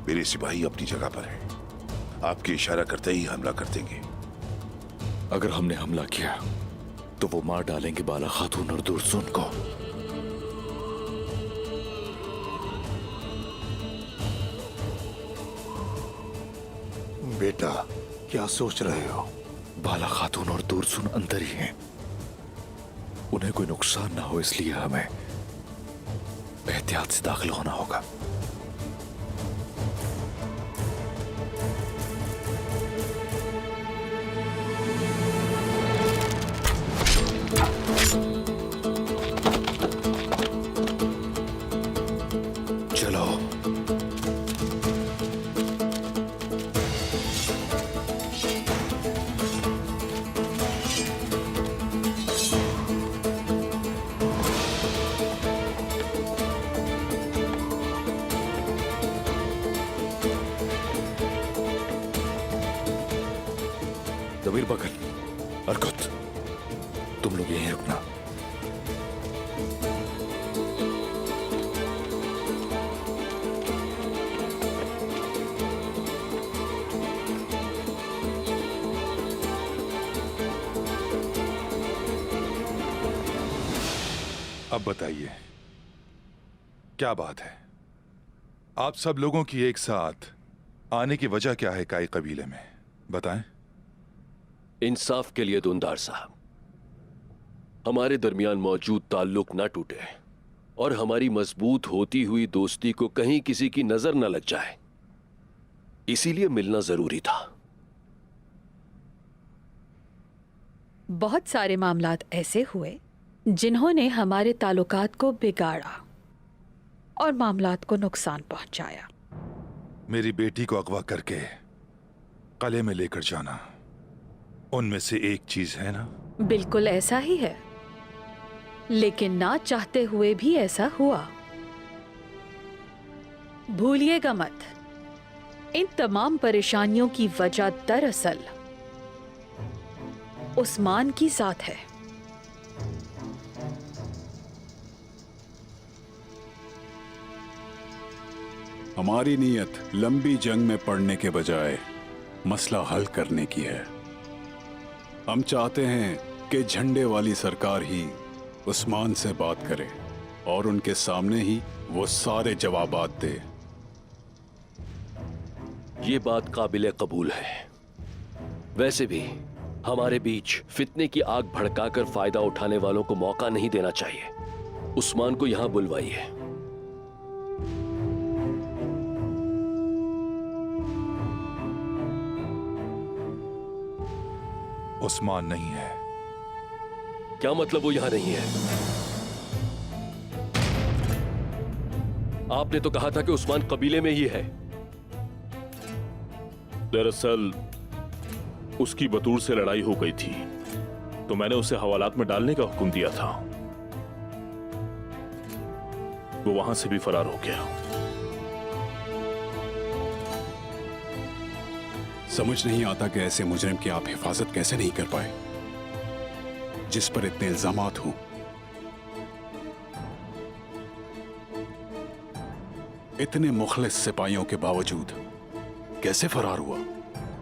मेरे सिपाही अपनी जगह पर हैं। आपके इशारा करते ही हमला कर देंगे। अगर हमने हमला किया तो वो मार डालेंगे बाला खातून और दुर्सुन को। बेटा, क्या सोच रहे हो? बाला खातून और दुर्सुन अंदर ही हैं। उन्हें कोई नुकसान ना हो इसलिए हमें एहतियात से दाखिल होना होगा। कबीर बकल, अर्कुत, तुम लोग यहीं रुकना। अब बताइए क्या बात है? आप सब लोगों की एक साथ आने की वजह क्या है काई कबीले में? बताएं। इंसाफ के लिए दुंदार साहब, हमारे दरमियान मौजूद ताल्लुक ना टूटे और हमारी मजबूत होती हुई दोस्ती को कहीं किसी की नजर न लग जाए, इसीलिए मिलना जरूरी था। बहुत सारे मामलात ऐसे हुए जिन्होंने हमारे ताल्लुकात को बिगाड़ा और मामलात को नुकसान पहुंचाया। मेरी बेटी को अगवा करके कले में लेकर जाना, उनमें से एक चीज है ना? बिल्कुल ऐसा ही है, लेकिन ना चाहते हुए भी ऐसा हुआ। भूलिएगा मत, इन तमाम परेशानियों की वजह दरअसल उस्मान की जात है। हमारी नीयत लंबी जंग में पड़ने के बजाय मसला हल करने की है। हम चाहते हैं कि झंडे वाली सरकार ही उस्मान से बात करे और उनके सामने ही वो सारे जवाबात दे। ये बात काबिले कबूल है। वैसे भी हमारे बीच फितने की आग भड़काकर फायदा उठाने वालों को मौका नहीं देना चाहिए। उस्मान को यहां बुलवाइए। उस्मान नहीं है। क्या मतलब वो यहां नहीं है? आपने तो कहा था कि उस्मान कबीले में ही है। दरअसल उसकी बतूर से लड़ाई हो गई थी, तो मैंने उसे हवालात में डालने का हुक्म दिया था। वो वहां से भी फरार हो गया। समझ नहीं आता कि ऐसे मुजरिम की आप हिफाजत कैसे नहीं कर पाए, जिस पर इतने इल्जामात हों। इतने मुखलिस सिपाहियों के बावजूद कैसे फरार हुआ?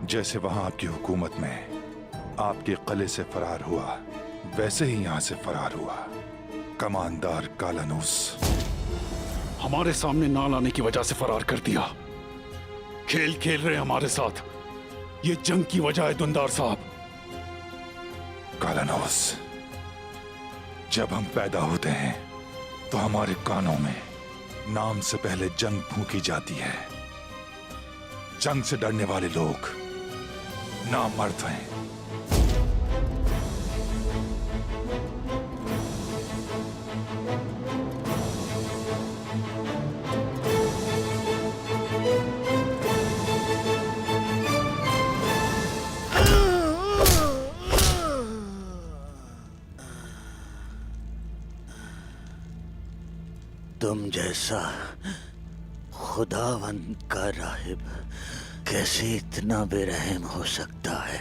जैसे वहां आपकी हुकूमत में आपके किले से फरार हुआ, वैसे ही यहां से फरार हुआ। कमांडर कालानूस हमारे सामने ना लाने की वजह से फरार कर दिया। खेल खेल रहे हमारे साथ। ये जंग की वजह है दुंदार साहब। कालानूस, जब हम पैदा होते हैं तो हमारे कानों में नाम से पहले जंग फूंकी जाती है। जंग से डरने वाले लोग नामर्द हैं। तुम जैसा खुदावंद का राहिब कैसे इतना बेरहम हो सकता है?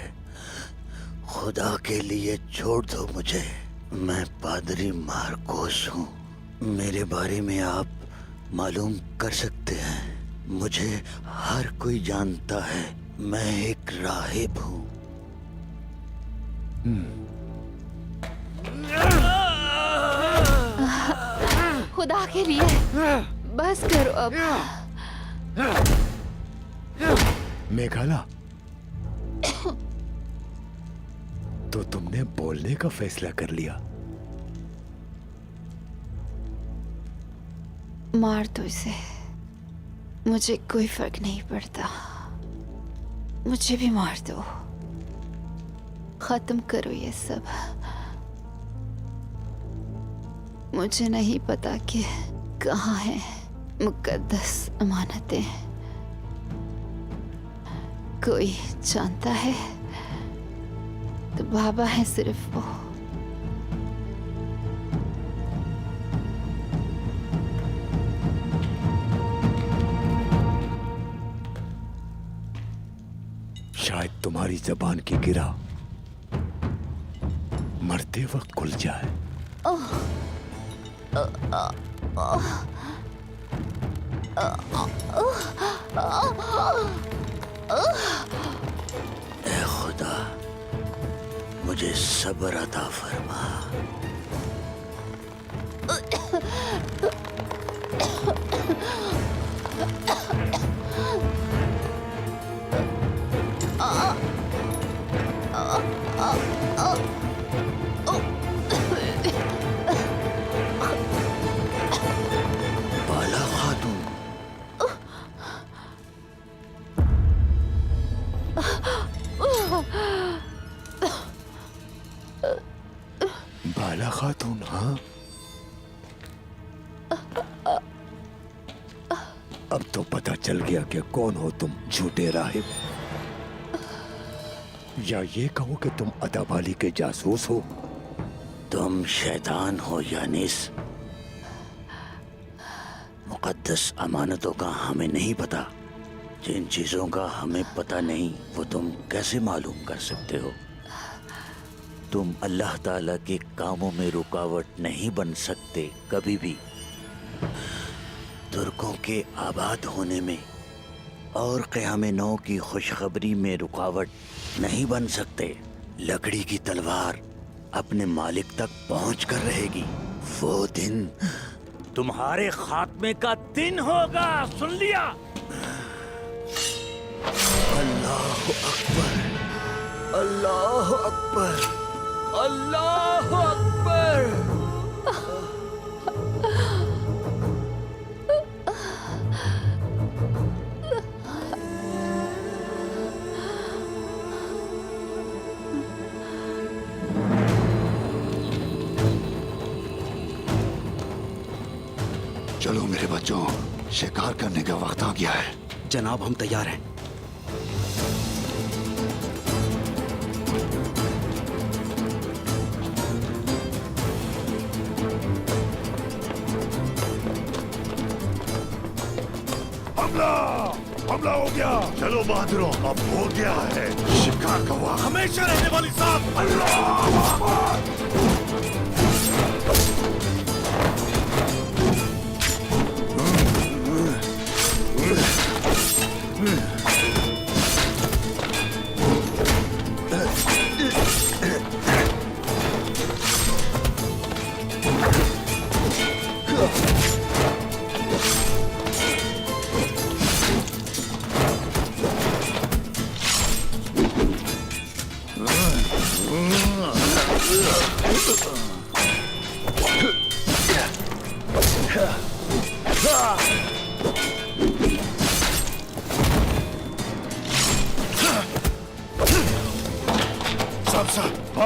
खुदा के लिए छोड़ दो मुझे। मैं पादरी मार्कोस हूँ। मेरे बारे में आप मालूम कर सकते हैं। मुझे हर कोई जानता है। मैं एक राहिब हूँ। खुदा के लिए बस करो अब। मेघाला, तो तुमने बोलने का फैसला कर लिया? मार दो इसे, मुझे कोई फर्क नहीं पड़ता। मुझे भी मार दो, खत्म करो ये सब। मुझे नहीं पता कि कहाँ है मुकद्दस अमानतें। कोई जानता है तो बाबा है सिर्फ वो। शायद तुम्हारी जबान की गिरा मरते वक्त खुल जाए। ऐ खुदा, मुझे सब्र अता फरमा। बाला खातून, बाला खातून, हाँ? अब तो पता चल गया कि कौन हो तुम, झूठे राहिब। या ये कहो कि तुम अदाबाली के जासूस हो। तुम शैतान हो यानिस। मुकद्दस अमानतों का हमें नहीं पता। जिन चीजों का हमें पता नहीं वो तुम कैसे मालूम कर सकते हो? तुम अल्लाह ताला के कामों में रुकावट नहीं बन सकते कभी भी। तुर्कों के आबाद होने में और क़याम नौ की खुशखबरी में रुकावट नहीं बन सकते। लकड़ी की तलवार अपने मालिक तक पहुंच कर रहेगी। वो दिन तुम्हारे खात्मे का दिन होगा, सुन लिया? अल्लाह अकबर, अल्लाह अकबर, अल्लाह अकबर। चलो मेरे बच्चों, शिकार करने का वक्त आ गया है। जनाब, हम तैयार हैं। हमला! हमला हो गया। चलो बहादुरों, अब हो गया है शिकार का वक्त। हमेशा रहने वाली साहब। अल्लाह!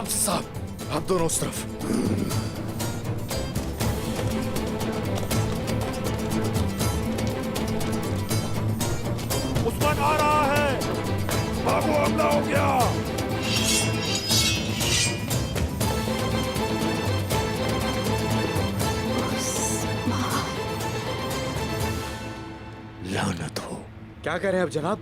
साहब, आप दोनों उस तरफ। उस्मान आ रहा है। भागो, हमला हो गया। लानत हो। क्या कह रहे हैं अब जनाब?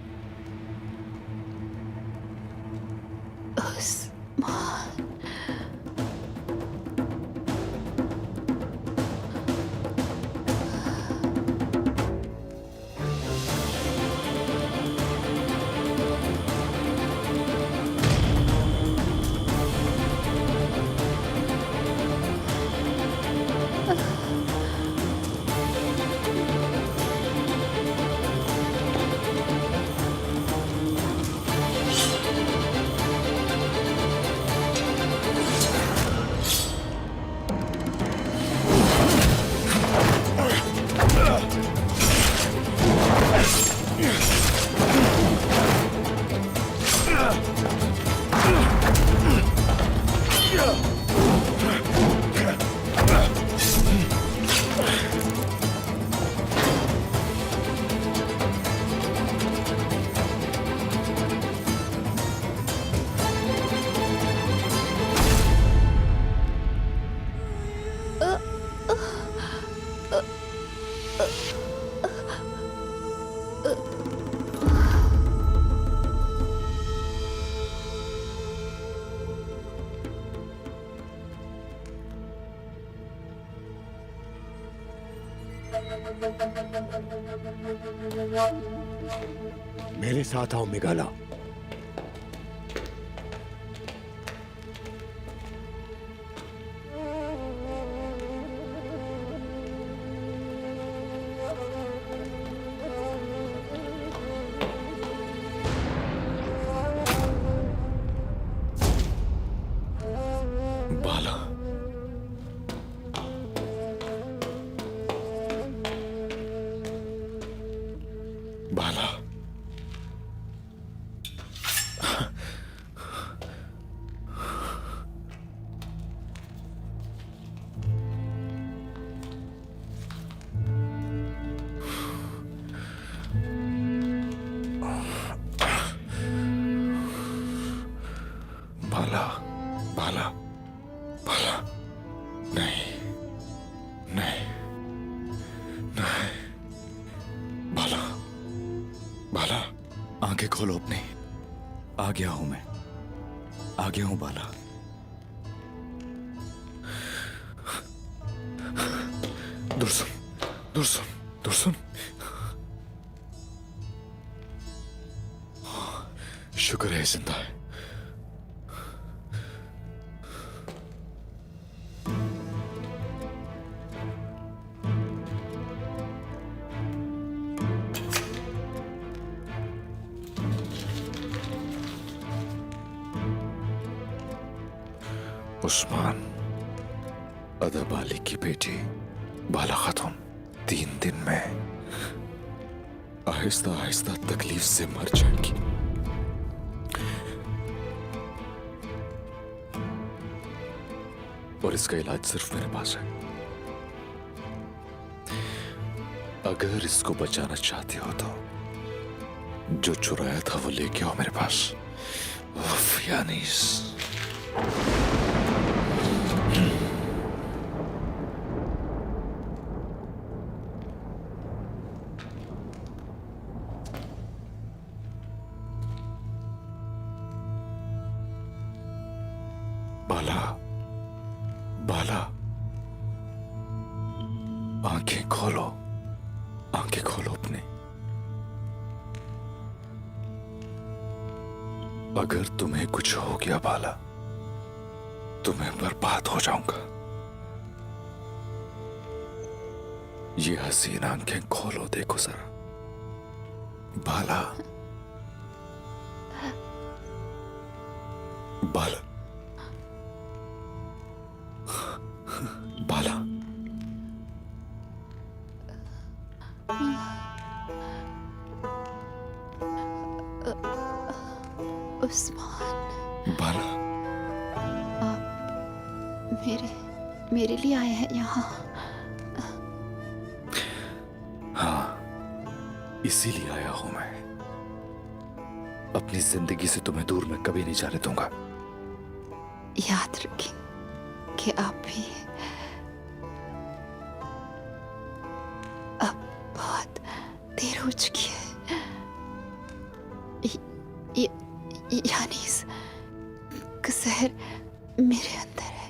मेरे साथ आओ मिगाला। बाला, बाला, बाला, बाला, बाला, नहीं, नहीं, नहीं, बाला, बाला, आंखें खोलो अपनी। आ गया हूं मैं, आ गया हूं बाला। दूर सुन, दूर सुन, दूर सुन। शुक्र है जिंदा है। उस्मान, अदब अली की बेटी बाला खातून 3 दिन में आहिस्ता आहिस्ता तकलीफ से मर जाएंगी। और इसका इलाज सिर्फ मेरे पास है। अगर इसको बचाना चाहती हो तो जो चुराया था वो लेके आओ मेरे पास। उफ, यानीस। बाला, बाला, आंखें खोलो, आंखें खोलो अपनी। अगर तुम्हें कुछ हो गया बाला, तो मैं बर्बाद हो जाऊंगा। ये हसीन आंखें खोलो, देखो जरा। बाला, बाला, बाला, उस्मान, बाला, आप मेरे लिए आए हैं यहाँ? हाँ, इसीलिए आया हूं मैं। अपनी जिंदगी से तुम्हें दूर मैं कभी नहीं जाने दूंगा। याद रखें कि आप भी अब बहुत देर हो चुकी है। यानी कहर मेरे अंदर है।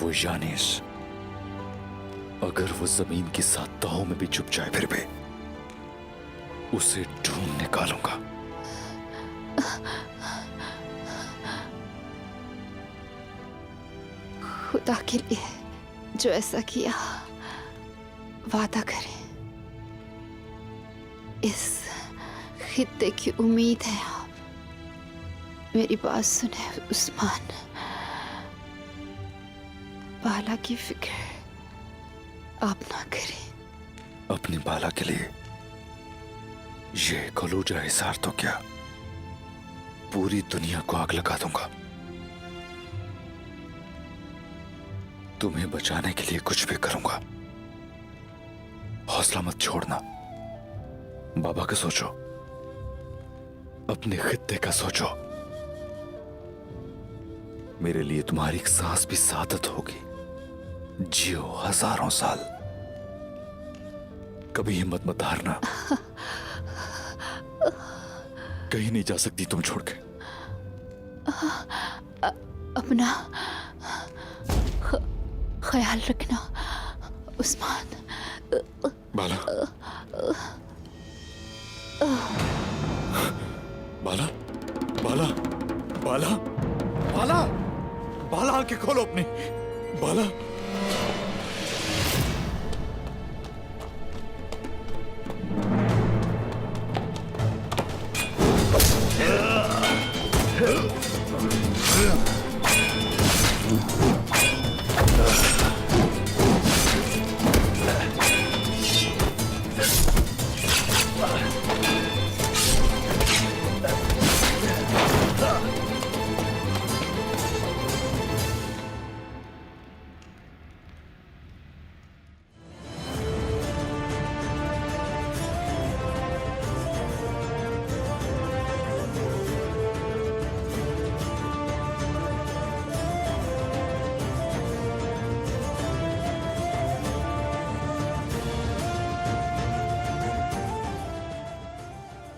वो यानीस अगर वो जमीन की 7 तहों में भी छुप जाए फिर भी उसे ढूंढ निकालूंगा। खुदा के लिए जो ऐसा किया, वादा करें इस खित्ते की उम्मीद है आप। मेरी बात सुने उस्मान, बाला की फिक्र आप ना करें। अपनी बाला के लिए ये कलूजा हिसार तो क्या, पूरी दुनिया को आग लगा दूंगा। तुम्हें बचाने के लिए कुछ भी करूंगा। हौसला मत छोड़ना। बाबा का सोचो, अपने खित्ते का सोचो। मेरे लिए तुम्हारी एक सांस भी सादत होगी। जियो 1000 साल। कभी हिम्मत मत हारना। कहीं नहीं जा सकती तुम छोड़ के। अपना ख्याल रखना उस्मान। बाला, बाला, बाला, बाला, बाला, बाला, आंखें खोलो अपनी। बाला,